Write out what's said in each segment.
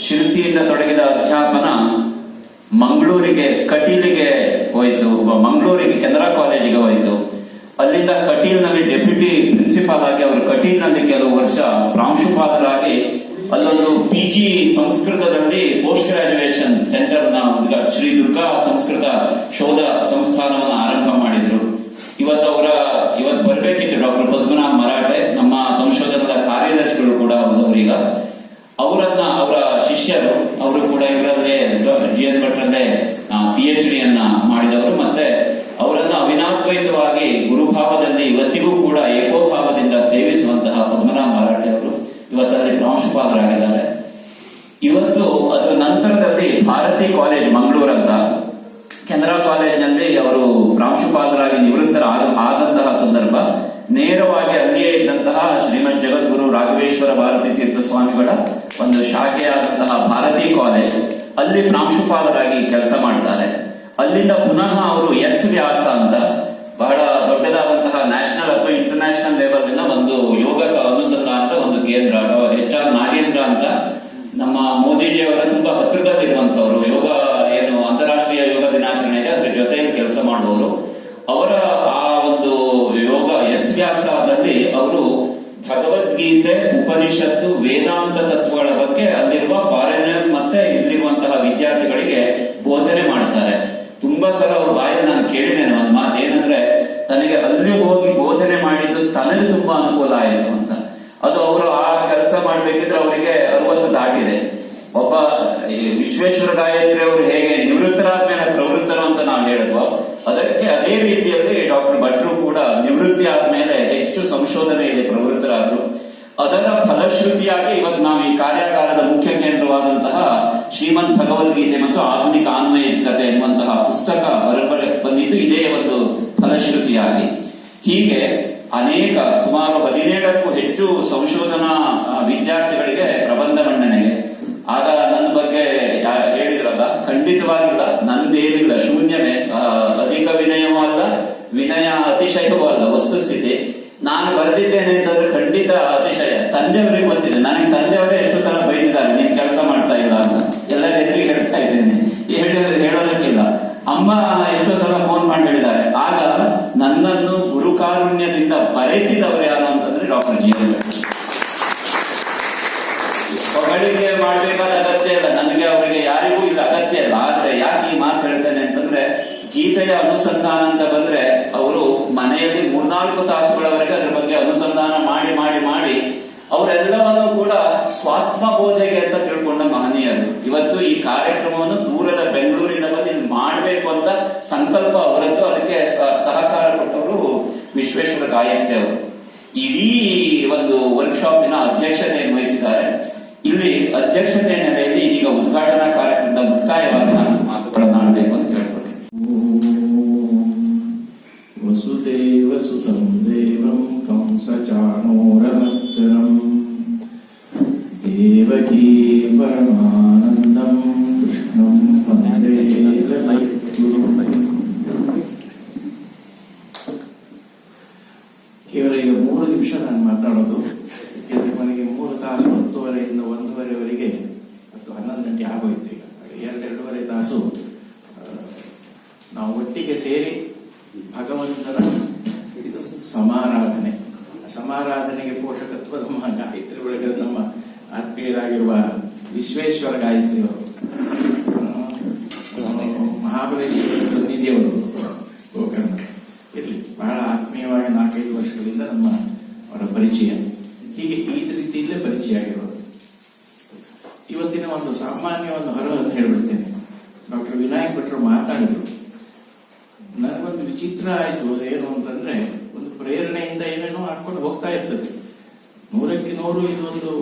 ಶಿರಸಿಯಿಂದ ತೊಡಗಿದ ಅಧ್ಯಾಪನ ಮಂಗಳೂರಿಗೆ ಕಟೀಲಿಗೆ ಹೋಯಿತು. ಮಂಗಳೂರಿಗೆ ಕೆನರಾ ಕಾಲೇಜಿಗೆ ಹೋಯಿತು. ಅಲ್ಲಿಂದ ಕಟೀಲ್ನಲ್ಲಿ ಡೆಪ್ಯೂಟಿ ಪ್ರಿನ್ಸಿಪಾಲ್ ಆಗಿ ಅವರು ಕಟೀಲ್ನಲ್ಲಿ ಕೆಲವು ವರ್ಷ ಪ್ರಾಂಶುಪಾಲರಾಗಿ ಅಲ್ಲೊಂದು PG ಸಂಸ್ಕೃತದಲ್ಲಿ ಪೋಸ್ಟ್ ಗ್ರಾಜುಯೇಷನ್ ಸೆಂಟರ್ ನ ಶ್ರೀ ದುರ್ಗಾ ಸಂಸ್ಕೃತ ಶೋಧ ಸಂಸ್ಥಾನವನ್ನು ಆರಂಭ ಮಾಡಿದ್ರು. ಇವತ್ತು ಬರಬೇಕಿತ್ತು ಡಾಕ್ಟರ್ ಪದ್ಮನಾಭ್ ಮರಾಠೆ, ನಮ್ಮ ಸಂಶೋಧನದ ಕಾರ್ಯದರ್ಶಿಗಳು ಕೂಡ ಅವರೀಗ. ಅವರ ಶಿಷ್ಯರು, ಅವರು ಕೂಡ ಇವರಲ್ಲೇ GN ಭಟ್ರಲ್ಲೇ PhD ಯನ್ನ ಮಾಡಿದವರು. ಮತ್ತೆ ಅವರನ್ನ ಅವಿನಾದ್ವೈತವಾಗಿ ಗುರುಭಾವದಲ್ಲಿ ಇವತ್ತಿಗೂ ಕೂಡ ಏಕೋಭಾವದಿಂದ ಸೇವಿಸುವಂತಹ ಪದ್ಮನಾಭ ಮರಾಠೆ ಅವರು ಇವತ್ತಲ್ಲಿ ಪ್ರಾಂಶುಪಾಲರಾಗಿದ್ದಾರೆ. ಇವತ್ತು ಅದರ ನಂತರದಲ್ಲಿ ಭಾರತಿ ಕಾಲೇಜ್ ಮಂಗಳೂರಂತ ಕೆನರಾ ಕಾಲೇಜಿನಲ್ಲಿ ಅವರು ಪ್ರಾಂಶುಪಾಲರಾಗಿ ನಿವೃತ್ತರಾದಂತಹ ಸಂದರ್ಭ ನೇರವಾಗಿ ಅಲ್ಲಿಯೇ ಇದ್ದಂತಹ ಶ್ರೀಮದ್ ಜಗದ್ಗುರು ರಾಘವೇಶ್ವರ ಭಾರತಿ ತೀರ್ಥ ಸ್ವಾಮಿಗಳ ಒಂದು ಶಾಖೆಯಾದಂತಹ ಭಾರತಿ ಕಾಲೇಜ್ ಅಲ್ಲಿ ಪ್ರಾಂಶುಪಾಲರಾಗಿ ಕೆಲಸ ಮಾಡ್ತಾರೆ. ಅಲ್ಲಿಂದ ಪುನಃ ಅವರು ವ್ಯಾಸ ಅಂತ ಬಹಳ ದೊಡ್ಡದಾದಂತಹ ನ್ಯಾಷನಲ್ ಅಥವಾ ಇಂಟರ್ನ್ಯಾಷನಲ್ ಲೆವೆಲ್ ನ ಒಂದು ಯೋಗ ಅನುಸಂಧಾನದ ಒಂದು ಕೇಂದ್ರ, HR ನಾಗೇಂದ್ರ ಅಂತ ನಮ್ಮ ಮೋದಿಜಿಯವರ ತುಂಬಾ ಹತ್ತಿರದಲ್ಲಿರುವಂತವರು, ಯೋಗ ಏನು ಅಂತಾರಾಷ್ಟ್ರೀಯ ಯೋಗ ದಿನಾಚರಣೆಗೆ ಅದ್ರ ಜೊತೆಯಲ್ಲಿ ಕೆಲಸ ಮಾಡುವವರು. ಅವರ ಆ ಒಂದು ಯೋಗ ವ್ಯಾಸದಲ್ಲಿ ಅವರು ಭಗವದ್ಗೀತೆ, ಉಪನಿಷತ್ತು, ವೇದಾಂತ ತತ್ವಗಳ ಬಗ್ಗೆ ಅಲ್ಲಿರುವ ಫಾರಿನರ್ ಮತ್ತೆ ಇಲ್ಲಿರುವಂತಹ ವಿದ್ಯಾರ್ಥಿಗಳಿಗೆ ಬೋಧನೆ ಮಾಡ್ತಾರೆ. ತುಂಬಾ ಸಲ ಅವ್ರ ಬಾಯಲ್ಲಿ ನಾನು ಕೇಳಿದ್ದೇನೆ ಒಂದು ಮಾತು, ಏನಂದ್ರೆ ತನಗೆ ಅಲ್ಲಿ ಹೋಗಿ ಬೋಧನೆ ಮಾಡಿದ್ದು ತನಗೆ ತುಂಬಾ ಅನುಕೂಲ ಆಯಿತು ಅಂತ. ಅದು ಅವರು ಆ ಕೆಲಸ ಮಾಡ್ಬೇಕಿದ್ರೆ ಅವರಿಗೆ 60 ದಾಟಿದೆ. ಒಬ್ಬ ವಿಶ್ವೇಶ್ವರ ಗಾಯತ್ರಿ ಅವರು ಹೇಗೆ ನಿವೃತ್ತರಾದ್ಮೇಲೆ ಪ್ರವೃತ್ತರು ಅಂತ ನಾವು ಹೇಳಿದ್ವೋ, ಅದಕ್ಕೆ ಅದೇ ರೀತಿಯಲ್ಲಿ ಡಾಕ್ಟರ್ ಭಟ್ರು ಕೂಡ ನಿವೃತ್ತಿ ಆದ್ಮೇಲೆ ಹೆಚ್ಚು ಸಂಶೋಧನೆಯಲ್ಲಿ ಪ್ರವೃತ್ತರಾದ್ರು. ಅದರ ಫಲಶ್ರುತಿಯಾಗಿ ಇವತ್ತು ನಾವು ಈ ಕಾರ್ಯಾಗಾರದ ಮುಖ್ಯ ಕೇಂದ್ರವಾದಂತಹ ಶ್ರೀಮದ್ ಭಗವದ್ಗೀತೆ ಮತ್ತು ಆಧುನಿಕ ಆನ್ವಯಿಕತೆ ಎನ್ನುವಂತಹ ಪುಸ್ತಕ ಬಂದಿದ್ದು ಇದೇ ಒಂದು ಫಲಶ್ರುತಿಯಾಗಿ. ಹೀಗೆ ಅನೇಕ ಸುಮಾರು 17ಕ್ಕೂ ಹೆಚ್ಚು ಸಂಶೋಧನಾ ವಿದ್ಯಾರ್ಥಿಗಳಿಗೆ ಪ್ರಬಂಧ ಮಂಡನೆಗೆ. ಆಗ ನನ್ನ ಬಗ್ಗೆ ಹೇಳಿದ್ರಲ್ಲ, ಖಂಡಿತವಾಗಿಲ್ಲ, ನಂದೇನಿಲ್ಲ, ಶೂನ್ಯವೇ. ಅಧಿಕ ವಿನಯವೂ ಅಲ್ಲ, ವಿನಯ ಅತಿಶಯವೂ ಅಲ್ಲ. ವಸ್ತುಸ್ಥಿತಿ ನಾನು ಬರೆದಿದ್ದೇನೆ ಅಂತಂದ್ರೆ ಖಂಡಿತ ಅತಿಶಯ. ತಂದೆಯವರಿಗೆ ಗೊತ್ತಿದೆ, ನನಗೆ ತಂದೆಯವರೇ ಎಷ್ಟು ಸಲ ಬೈದಿದ್ದಾರೆ, ನೀನ್ ಕೆಲಸ ಮಾಡ್ತಾ ಇಲ್ಲ ಅಂತ. ಎಲ್ಲ ಎದುರಿಗೆ ಹೇಳ್ತಾ ಇದ್ದೇನೆ, ಹೇಳೋದಕ್ಕಿಲ್ಲ. ಅಮ್ಮ ಎಷ್ಟೋ ಸಲ ಫೋನ್ ಮಾಡಿ ಹೇಳಿದ್ದಾರೆ. ಆಗ ನನ್ನನ್ನು ಗುರುಕಾರುಣ್ಯದಿಂದ ಬರೆಸಿದವರು ಯಾರು ಅಂತಂದ್ರೆ ಡಾಕ್ಟರ್ GN ಭಟ್. ಹೊಗಳಿಕೆ ಮಾಡ್ಬೇಕಾದ ಅಗತ್ಯ ಇಲ್ಲ ನನಗೆ, ಅವರಿಗೆ ಯಾರಿಗೂ ಇದು ಅಗತ್ಯ ಇಲ್ಲ. ಆದ್ರೆ ಯಾಕೆ ಈ ಮಾತು ಹೇಳ್ತೇನೆ ಅಂತಂದ್ರೆ, ಗೀತೆಯ ಅನುಸಂಧಾನ ಅಂತ ಬಂದ್ರೆ ಅವರು ಮನೆಯಲ್ಲಿ 3-4 ತಾಸುಗಳವರೆಗೆ ಅದ್ರ ಬಗ್ಗೆ ಅನುಸಂಧಾನ ಮಾಡಿ ಮಾಡಿ ಮಾಡಿ ಅವರೆಲ್ಲವನ್ನೂ ಕೂಡ ಸ್ವಾತ್ಮ ಬೋಧೆಗೆ ಅಂತ ತಿಳ್ಕೊಂಡ ಮಹನೀಯರು. ಇವತ್ತು ಈ ಕಾರ್ಯಕ್ರಮವನ್ನು ದೂರದ ಬೆಂಗಳೂರಿನ ಬಂದು ಮಾಡಬೇಕು ಅಂತ ಸಂಕಲ್ಪ ಅವರದ್ದು. ಅದಕ್ಕೆ ಸಹಕಾರ ಕೊಟ್ಟವರು ವಿಶ್ವೇಶ್ವರ ಗಾಯತ್ರಿ ಅವರು. ಇಡೀ ಒಂದು ವರ್ಕ್ಶಾಪಿನ ಅಧ್ಯಕ್ಷತೆಯನ್ನು ವಹಿಸಿದ್ದಾರೆ. ಇಲ್ಲಿ ಅಧ್ಯಕ್ಷತೆ ನೆಲೆಯಲ್ಲಿ ಈಗ ಉದ್ಘಾಟನಾ ಕಾರ್ಯಕ್ರಮದ ಮುಕ್ತಾಯವಾಗಿ ನಾನು ಮಾತುಗಳನ್ನಾಡಬೇಕು ಅಂತ ಹೇಳ್ಕೊಳ್ತೀನಿ. ವಸುದೇವ ಸುತಂ ದೇವಂ ಕಂಸಚಾಣೂರಮರ್ದನಂ ದೇವಕೀ ಪರಮಾನಂದಂ ಕೃಷ್ಣಂ ವಂದೇ ಜಗದ್ಗುರುಂ. ಕೇವಲ ಈಗ 3 ನಿಮಿಷ ನಾನು ಮಾತಾಡೋದು. ಯಾಕೆಂದ್ರೆ ನನಗೆ 3 ತಾಸು 10:30ಯಿಂದ 1:30ವರೆಗೆ ಮತ್ತು 11 ಗಂಟೆ ಆಗೋಯ್ತು. ಈಗ 2-2.5 ತಾಸು ನಾವು ಒಟ್ಟಿಗೆ ಸೇರಿ ಭಗವಂತನ ಹಿಡಿದು ಸಮಾರಾಧನೆಗೆ ಪೋಷಕತ್ವ ನಮ್ಮ ಗಾಯತ್ರಿ ಒಳಗಡೆ ನಮ್ಮ ಆತ್ಮೀಯರಾಗಿರುವ ವಿಶ್ವೇಶ್ವರ ಗಾಯತ್ರಿ ಅವರು, ಮಹಾಬಲೇಶ್ವರ ಸನ್ನಿಧಿಯವರು ಗೋಕರ್ಣ ಇರಲಿ. ಬಹಳ ಆತ್ಮೀಯವಾಗಿ 4-5 ವರ್ಷಗಳಿಂದ ನಮ್ಮ ಅವರ ಪರಿಚಯ. ಹೀಗೆ ಈ ರೀತಿಯಲ್ಲೇ ಪರಿಚಯ ಆಗಿರೋದು. ಇವತ್ತಿನ ಒಂದು ಸಾಮಾನ್ಯ ಒಂದು ಹೊರವನ್ನು ಹೇಳ್ಬಿಡ್ತೇನೆ. ಡಾಕ್ಟರ್ ವಿನಾಯಕ್ ಭಟ್ರು ಮಾತಾಡಿದ್ರು. ನನಗೊಂದು ವಿಚಿತ್ರ ಆಯ್ತು. ಏನು ಅಂತಂದ್ರೆ, ಒಂದು ಪ್ರೇರಣೆಯಿಂದ ಏನೇನೋ ಹಾಕೊಂಡು ಹೋಗ್ತಾ ಇರ್ತದೆ. 100ಕ್ಕೆ 100 ಇದೊಂದು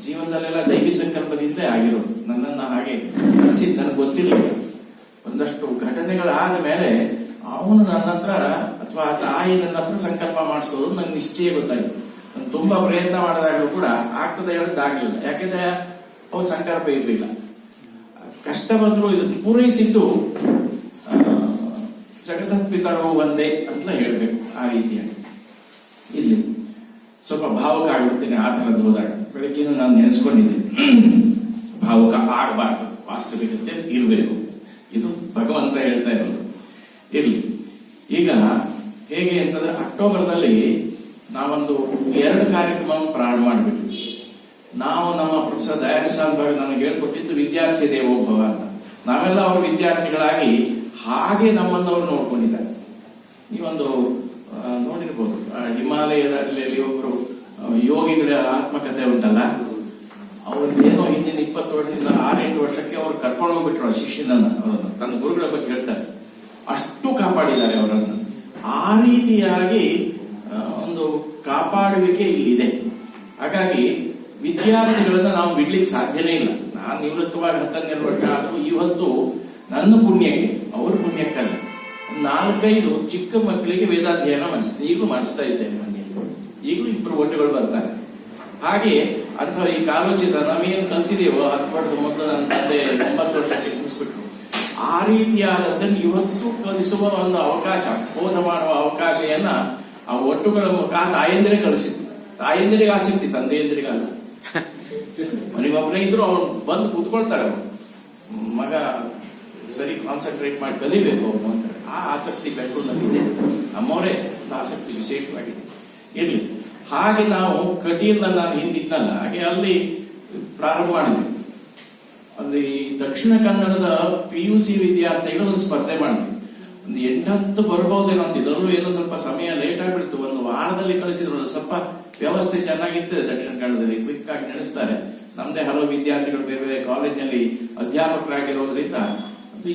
ಜೀವನದಲ್ಲೆಲ್ಲ ದೈವಿ ಸಂಕಲ್ಪದಿಂದ ಆಗಿರೋದು. ನನ್ನನ್ನ ಹಾಗೆ ಕಳಿಸಿದ್ದು ನನಗೆ ಗೊತ್ತಿರಲಿಲ್ಲ. ಒಂದಷ್ಟು ಘಟನೆಗಳಾದ ಮೇಲೆ ಅವನು ನನ್ನ ಹತ್ರ ಅಥವಾ ಆ ತಾಯಿ ನನ್ನ ಹತ್ರ ಸಂಕಲ್ಪ ಮಾಡಿಸೋದು ನಂಗೆ ನಿಶ್ಚಯ ಗೊತ್ತಾಯ್ತು. ನಾನು ತುಂಬಾ ಪ್ರಯತ್ನ ಮಾಡಿದಾಗಲೂ ಕೂಡ ಆಗ್ತದೆ ಹೇಳೋದಾಗ್ಲಿಲ್ಲ. ಯಾಕೆಂದ್ರೆ ಅವ್ರ ಸಂಕಲ್ಪ ಇರಲಿಲ್ಲ. ಕಷ್ಟ ಬಂದ್ರು ಇದನ್ನು ಪೂರೈಸಿದ್ದು ಜಗದತ್ಪಿತರು ಒಂದೇ ಅಂತ ಹೇಳ್ಬೇಕು. ಆ ರೀತಿಯಾಗಿ ಇಲ್ಲಿ ಸ್ವಲ್ಪ ಭಾವಕ ಆಗ್ಬಿಡ್ತೀನಿ ಆ ಥರದ್ದು ಹೋದಾಗ. ಬೆಳಗ್ಗೆನೂ ನಾನು ನೆನೆಸ್ಕೊಂಡಿದ್ದೆ. ಭಾವುಕ ಆಗಬಾರ್ದು, ವಾಸ್ತವಿಕತೆ ಇರಬೇಕು. ಇದು ಭಗವಂತ ಹೇಳ್ತಾ ಇರೋದು. ಇರ್ಲಿ, ಈಗ ಹೇಗೆ ಅಂತಂದ್ರೆ ಅಕ್ಟೋಬರ್ದಲ್ಲಿ ನಾವೊಂದು 2 ಕಾರ್ಯಕ್ರಮ ಪ್ರಾರಂಭ ಮಾಡಿಬಿಟ್ವಿ. ನಾವು ನಮ್ಮ ಪ್ರೊಫೆಸರ್ ದಯಾನಂದ ಭಾಗ ನನಗೆ ಹೇಳ್ಕೊಟ್ಟಿದ್ದು ವಿದ್ಯಾರ್ಥಿ ದೇವೋಭವ ಅಂತ. ನಾವೆಲ್ಲ ಅವರು ವಿದ್ಯಾರ್ಥಿಗಳಾಗಿ ಹಾಗೆ ನಮ್ಮನ್ನು ಅವರು ನೋಡ್ಕೊಂಡಿದ್ದಾರೆ. ನೀವೊಂದು ನೋಡಿರ್ಬೋದು, ಹಿಮಾಲಯದಲ್ಲಿ ಒಬ್ರು ಯೋಗಿಗಳ ಆತ್ಮಕಥೆ ಉಂಟಲ್ಲ, ಅವ್ರದ್ದೇನೋ ಹಿಂದಿನ 20 ವರ್ಷದಿಂದ 6-8 ವರ್ಷಕ್ಕೆ ಅವ್ರು ಕರ್ಕೊಂಡು ಹೋಗ್ಬಿಟ್ರು ಆ ಶಿಷ್ಯನನ್ನ, ಅವರನ್ನು ತನ್ನ ಗುರುಗಳ ಬಗ್ಗೆ ಹೇಳ್ತಾರೆ. ಅಷ್ಟು ಕಾಪಾಡಿದ್ದಾರೆ ಅವರನ್ನು. ಆ ರೀತಿಯಾಗಿ ಒಂದು ಕಾಪಾಡುವಿಕೆ ಇಲ್ಲಿದೆ. ಹಾಗಾಗಿ ವಿದ್ಯಾರ್ಥಿಗಳನ್ನ ನಾವು ಬಿಡ್ಲಿಕ್ಕೆ ಸಾಧ್ಯನೇ ಇಲ್ಲ. ನಾನು ನಿವೃತ್ತವಾಗಿ 10-12 ವರ್ಷ ಆದರೂ ಇವತ್ತು ನನ್ನ ಪುಣ್ಯಕ್ಕೆ, ಅವ್ರ ಪುಣ್ಯಕ್ಕಲ್ಲ, 4-5 ಚಿಕ್ಕ ಮಕ್ಕಳಿಗೆ ವೇದಾಧ್ಯಯನ ಮಾಡಿಸ್ತೀನಿ. ಈಗಲೂ ಮಾಡಿಸ್ತಾ ಇದ್ದೇನೆ ಮನೆಯಲ್ಲಿ. ಈಗಲೂ 2 ಒಟ್ಟುಗಳು ಬರ್ತಾರೆ. ಹಾಗೆ ಅಥವಾ ಈ ಕಾಲೋಚಿತ ನಾವೇನು ಕಲ್ತಿದ್ದೇವೋ 10 ವರ್ಷದ ಮೊದಲು ನನ್ನ ತಂದೆ 9 ವರ್ಷಕ್ಕೆ ಮುಗಿಸ್ಬಿಟ್ರು. ಆ ರೀತಿಯಾದದ್ದನ್ನು ಇವತ್ತು ಕಲಿಸುವ ಒಂದು ಅವಕಾಶ, ಬೋಧ ಮಾಡುವ ಅವಕಾಶವನ್ನ ಆ ಒಟ್ಟುಗಳ ಮೂಲಕ ತಾಯಂದಿರೇ ಕಳಿಸಿದ್ರು. ತಾಯಂದಿರಿಗೆ ಆಸಕ್ತಿ, ತಂದೆಯಂದಿರಿಗಲ್ಲ. ಮನೆಗೊಬ್ಬನೇ ಇದ್ರು ಅವ್ರು ಬಂದು ಕೂತ್ಕೊಳ್ತಾರೆ. ಅವರು ಮಗ ಸರಿ ಕಾನ್ಸಂಟ್ರೇಟ್ ಮಾಡಿ ಕಲಿಬೇಕು ಅವನು ಅಂತ ಆ ಆಸಕ್ತಿ ಬೆಂಗಳೂರಿನಲ್ಲಿದೆ. ನಮ್ಮವರೇ ಆಸಕ್ತಿ ವಿಶೇಷವಾಗಿದೆ. ಇರ್ಲಿ, ಹಾಗೆ ನಾವು ಕಟೀಲ್ನ ನಾನು ಹಿಂದಿದ್ನಲ್ಲ, ಹಾಗೆ ಅಲ್ಲಿ ಪ್ರಾರಂಭ ಮಾಡಿದ್ವಿ. ಅಲ್ಲಿ ದಕ್ಷಿಣ ಕನ್ನಡದ PUC ವಿದ್ಯಾರ್ಥಿಗಳು ಒಂದು ಸ್ಪರ್ಧೆ ಮಾಡಿದ್ವಿ. ಒಂದು 8-10 ಬರ್ಬೋದೇನೋ ಅಂತಿದ್ರು. ಏನೋ ಸ್ವಲ್ಪ ಸಮಯ ಲೇಟ್ ಆಗ್ಬಿಡ್ತು. ಒಂದು ವಾರದಲ್ಲಿ ಕಳಿಸಿದ್ರು. ಸ್ವಲ್ಪ ವ್ಯವಸ್ಥೆ ಚೆನ್ನಾಗಿರ್ತದೆ ದಕ್ಷಿಣ ಕನ್ನಡದಲ್ಲಿ, ಕ್ವಿಕ್ ಆಗಿ ನಡೆಸ್ತಾರೆ. ನಮ್ದೇ ಹಲವು ವಿದ್ಯಾರ್ಥಿಗಳು ಬೇರೆ ಬೇರೆ ಕಾಲೇಜಿನಲ್ಲಿ ಅಧ್ಯಾಪಕರಾಗಿರೋದ್ರಿಂದ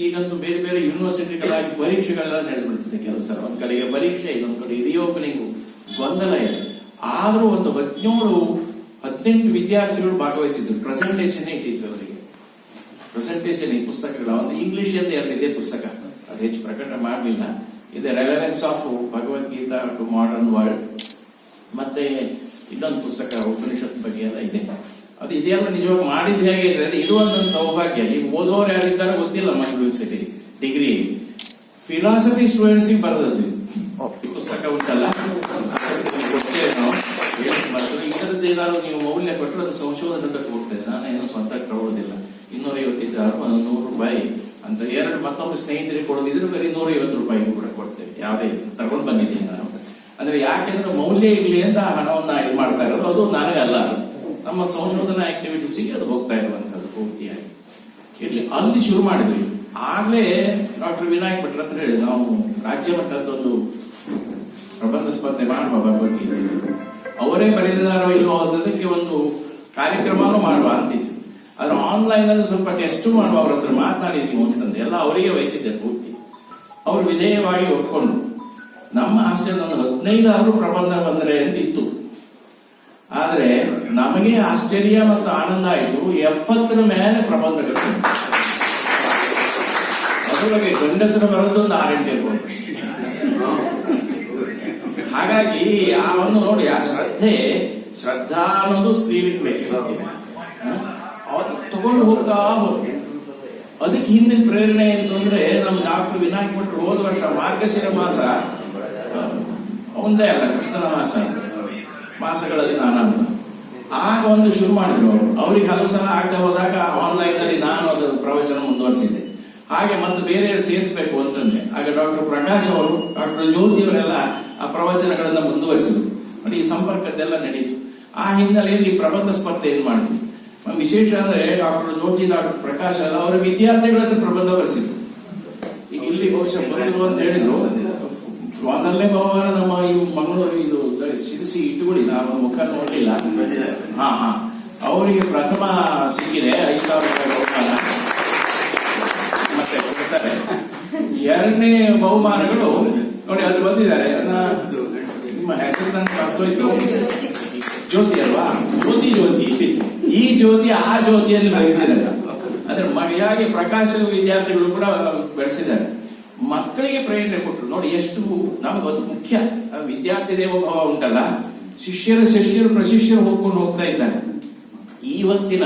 ಈಗಂತೂ ಬೇರೆ ಬೇರೆ ಯೂನಿವರ್ಸಿಟಿಗಳಾಗಿ ಪರೀಕ್ಷೆಗಳೆಲ್ಲ ನಡೆದ್ಬಿಡ್ತದೆ. ಕೆಲವು ಸಲ ಒಂದ್ ಕಡೆಗೆ ಪರೀಕ್ಷೆ, ಇನ್ನೊಂದ್ ಕಡೆ ರಿಓಪನಿಂಗು, ಗೊಂದಲ ಇದೆ. ಆದ್ರೂ ಒಂದು 17-18 ವಿದ್ಯಾರ್ಥಿಗಳು ಭಾಗವಹಿಸಿದ್ರು. ಪ್ರೆಸೆಂಟೇಷನ್ ಇಟ್ಟಿದ್ವಿ ಅವರಿಗೆ. ಪ್ರೆಸೆಂಟೇಷನ್ ಈ ಪುಸ್ತಕಗಳು ಒಂದು ಇಂಗ್ಲಿಷ್ ಅಲ್ಲಿ ಇದೆ ಪುಸ್ತಕ, ಅದು ಹೆಚ್ಚು ಪ್ರಕಟ ಮಾಡಲಿಲ್ಲ. ಇದೆ relevance of Bhagavad Gita to modern world. ಮತ್ತೆ ಇನ್ನೊಂದು ಪುಸ್ತಕ ಉಪನಿಷತ್ ಬಗ್ಗೆ ಎಲ್ಲ ಇದೆ. ಅದು ಇದೆಲ್ಲ ನಿಜವಾಗಿ ಮಾಡಿದ್ದು ಹೇಗೆ ಇದ್ರೆ ಇದು ಒಂದೊಂದು ಸೌಭಾಗ್ಯ. ಈಗ ಓದೋರು ಯಾರಿದ್ದಾರೆ ಗೊತ್ತಿಲ್ಲ. ಮಕ್ಕಳು ಯೂನಿವರ್ಸಿಟಿ ಡಿಗ್ರಿ ಫಿಲಾಸಫಿ ಸ್ಟೂಡೆಂಟ್ಸ್ ಬರೆದದ್ದು ಈ ಪುಸ್ತಕ ಉಂಟಲ್ಲ, ಕೊಡ್ತೇವೆ ನಾವು. ಇದರದ್ದು ಏನಾದ್ರು ನೀವು ಮೌಲ್ಯ ಕೊಟ್ಟರೆ ಅದು ಸಂಶೋಧನೆ ಹೋಗ್ತದೆ. ನಾನೇನು ಸ್ವಂತ ತಗೊಳ್ಳೋದಿಲ್ಲ. 250 ಇದ್ದಾರೆ, 100 ರೂಪಾಯಿ ಅಂತ 2 ಮತ್ತೊಬ್ಬ ಸ್ನೇಹಿತರಿಗೆ ಕೊಡೋದಿದ್ರೆ ಬರೀ 150 ರೂಪಾಯಿಗೂ ಕೂಡ ಕೊಡ್ತೇವೆ. ಯಾವುದೇ ತಗೊಂಡು ಬಂದಿದ್ದೀನಿ ನಾನು. ಅಂದ್ರೆ ಯಾಕೆಂದ್ರೆ ಮೌಲ್ಯ ಇರ್ಲಿ ಅಂತ ಹಣವನ್ನ ಇದು ಮಾಡ್ತಾ ಇರೋದು. ಅದು ನನಗಲ್ಲ, ನಮ್ಮ ಸಂಶೋಧನಾ ಆಕ್ಟಿವಿಟೀಸ್ಗೆ ಅದು ಹೋಗ್ತಾ ಇರುವಂತದ್ದು ಪೂರ್ತಿಯಾಗಿ. ಇರ್ಲಿ, ಅಲ್ಲಿ ಶುರು ಮಾಡಿದ್ವಿ. ಆಗ್ಲೇ ಡಾಕ್ಟರ್ ವಿನಾಯಕ್ ಭಟ್ರ ಹತ್ರ ಹೇಳಿ ನಾವು ರಾಜ್ಯ ಮಟ್ಟದೊಂದು ಪ್ರಬಂಧ ಸ್ಪರ್ಧೆ ಮಾಡುವ ಭಗವದ್ಗೀತೆ. ಅವರೇ ಬರೆದಿದ್ದಾರೋ ಇಲ್ಲೋ ಅದಕ್ಕೆ ಒಂದು ಕಾರ್ಯಕ್ರಮನೂ ಮಾಡುವ ಅಂತಿತ್ತು. ಆದ್ರೆ ಆನ್ಲೈನ್ ಅಲ್ಲಿ ಸ್ವಲ್ಪ ಟೆಸ್ಟ್ ಮಾಡುವ, ಅವ್ರ ಹತ್ರ ಮಾತನಾಡಿದೀವಿ ಅಂತಂದು ಎಲ್ಲ ಅವರಿಗೆ ವಹಿಸಿದ್ದೆ ಪೂರ್ತಿ. ಅವರು ವಿಧೇಯವಾಗಿ ಒಪ್ಕೊಂಡು ನಮ್ಮ ಹಾಸ್ಟೆಲ್ ಒಂದು 15 ಪ್ರಬಂಧ ಬಂದರೆ ಅಂತಿತ್ತು. ಆದ್ರೆ ನಮಗೆ ಆಶ್ಚರ್ಯ ಮತ್ತು ಆನಂದ ಆಯಿತು, 70 ಮೇಲೆ ಪ್ರಬಂಧಗಳು. ಅದರೊಳಗೆ ಗಂಡಸರ ಬರೋದೊಂದು 6-8 ಇರ್ಬೋದು. ಹಾಗಾಗಿ ಆ ಒಂದು ನೋಡಿ, ಆ ಶ್ರದ್ಧಾ ಅನ್ನೋದು ಸ್ತ್ರೀಲಿಗೆ ಬೇಕು. ಅವತ್ತು ತಗೊಂಡು ಹೋಗ್ತಾ ಹೋಗ್ತದೆ. ಅದಕ್ಕೆ ಹಿಂದಿನ ಪ್ರೇರಣೆ ಅಂತಂದ್ರೆ ನಮ್ಮ ಡಾಕ್ಟರ್ ವಿನಾಯಕ್ ಭಟ್ರು ಹೋದ ವರ್ಷ ಮಾರ್ಗಶಿರ ಮಾಸ, ಒಂದೇ ಅಲ್ಲ ಕೃಷ್ಣನ ಮಾಸಗಳಲ್ಲಿ ನಾನು ಆಗ ಒಂದು ಶುರು ಮಾಡಿದ್ರು ಅವರು. ಅವ್ರಿಗೆ ಹಲವು ಸಲ ಆಗದೆ ಹೋದಾಗ ಆನ್ಲೈನ್ ಅಲ್ಲಿ ನಾನು ಅದರ ಪ್ರವಚನ ಮುಂದುವರಿಸಿದ್ದೆ. ಹಾಗೆ ಮತ್ತೆ ಬೇರೆ ಸೇರಿಸಬೇಕು ಅಂತಂದ್ರೆ ಆಗ ಡಾಕ್ಟರ್ ಪ್ರಕಾಶ್ ಅವರು, ಡಾಕ್ಟರ್ ಜ್ಯೋತಿ ಅವರೆಲ್ಲ ಆ ಪ್ರವಚನಗಳನ್ನ ಮುಂದುವರಿಸಿದ್ರು. ನೋಡಿ, ಈ ಸಂಪರ್ಕದ್ದೆಲ್ಲ ನಡೀತು. ಆ ಹಿನ್ನೆಲೆಯಲ್ಲಿ ಪ್ರಬಂಧ ಸ್ಪರ್ಧೆ ಏನ್ ಮಾಡಿದ್ವಿ. ವಿಶೇಷ ಅಂದ್ರೆ ಡಾಕ್ಟರ್ ಜ್ಯೋತಿ, ಡಾಕ್ಟರ್ ಪ್ರಕಾಶ್ ಎಲ್ಲ ಅವರ ವಿದ್ಯಾರ್ಥಿಗಳ ಹತ್ರ ಪ್ರಬಂಧ ಬರೆಸಿದ್ರು. ಈಗ ಇಲ್ಲಿ ಬಹುಶಃ ಬರೆದ್ರು ಅಂತ ಹೇಳಿದ್ರು. ಒಂದಲ್ಲೇ ಬಹುಮಾನ ನಮ್ಮ ಈ ಮಂಗಳೂರು ಇದು ಶಿರಸಿ ಇಟ್ಟುಕೊಳ್ಳಿ, ನಾನು ಮುಖ ನೋಡ್ಲಿಲ್ಲ. ಅವರಿಗೆ ಪ್ರಥಮ ಸಿಕ್ಕಿದೆ 5,000 ರೂಪಾಯಿ ಬಹುಮಾನ. ಮತ್ತೆ ಕೊಡ್ತಾರೆ 2ನೇ ಬಹುಮಾನಗಳು ನೋಡಿ ಅಲ್ಲಿ ಬಂದಿದ್ದಾರೆ. ನಿಮ್ಮ ಹೆಸರು ನನಗೆ ಅರ್ಥೋಯ್ತು, ಜ್ಯೋತಿ ಅಲ್ವಾ? ಜ್ಯೋತಿ ಈ ಜ್ಯೋತಿ ಆ ಜ್ಯೋತಿಯಲ್ಲಿ ಬೆಳೆಸಿದ್ದಾರೆ. ಅದ್ರ ಮನೆಯಾಗಿ ಪ್ರಕಾಶ ವಿದ್ಯಾರ್ಥಿಗಳು ಕೂಡ ಬೆಳೆಸಿದ್ದಾರೆ. ಮಕ್ಕಳಿಗೆ ಪ್ರೇರಣೆ ಕೊಟ್ಟರು. ನೋಡಿ ಎಷ್ಟು ನಮಗದು ಮುಖ್ಯ. ವಿದ್ಯಾರ್ಥಿ ದೇವೋಭವ ಉಂಟಲ್ಲ, ಶಿಷ್ಯರು ಪ್ರಶಿಷ್ಯರು ಹೋಗ್ಕೊಂಡು ಹೋಗ್ತಾ ಇದ್ದಾರೆ. ಇವತ್ತಿನ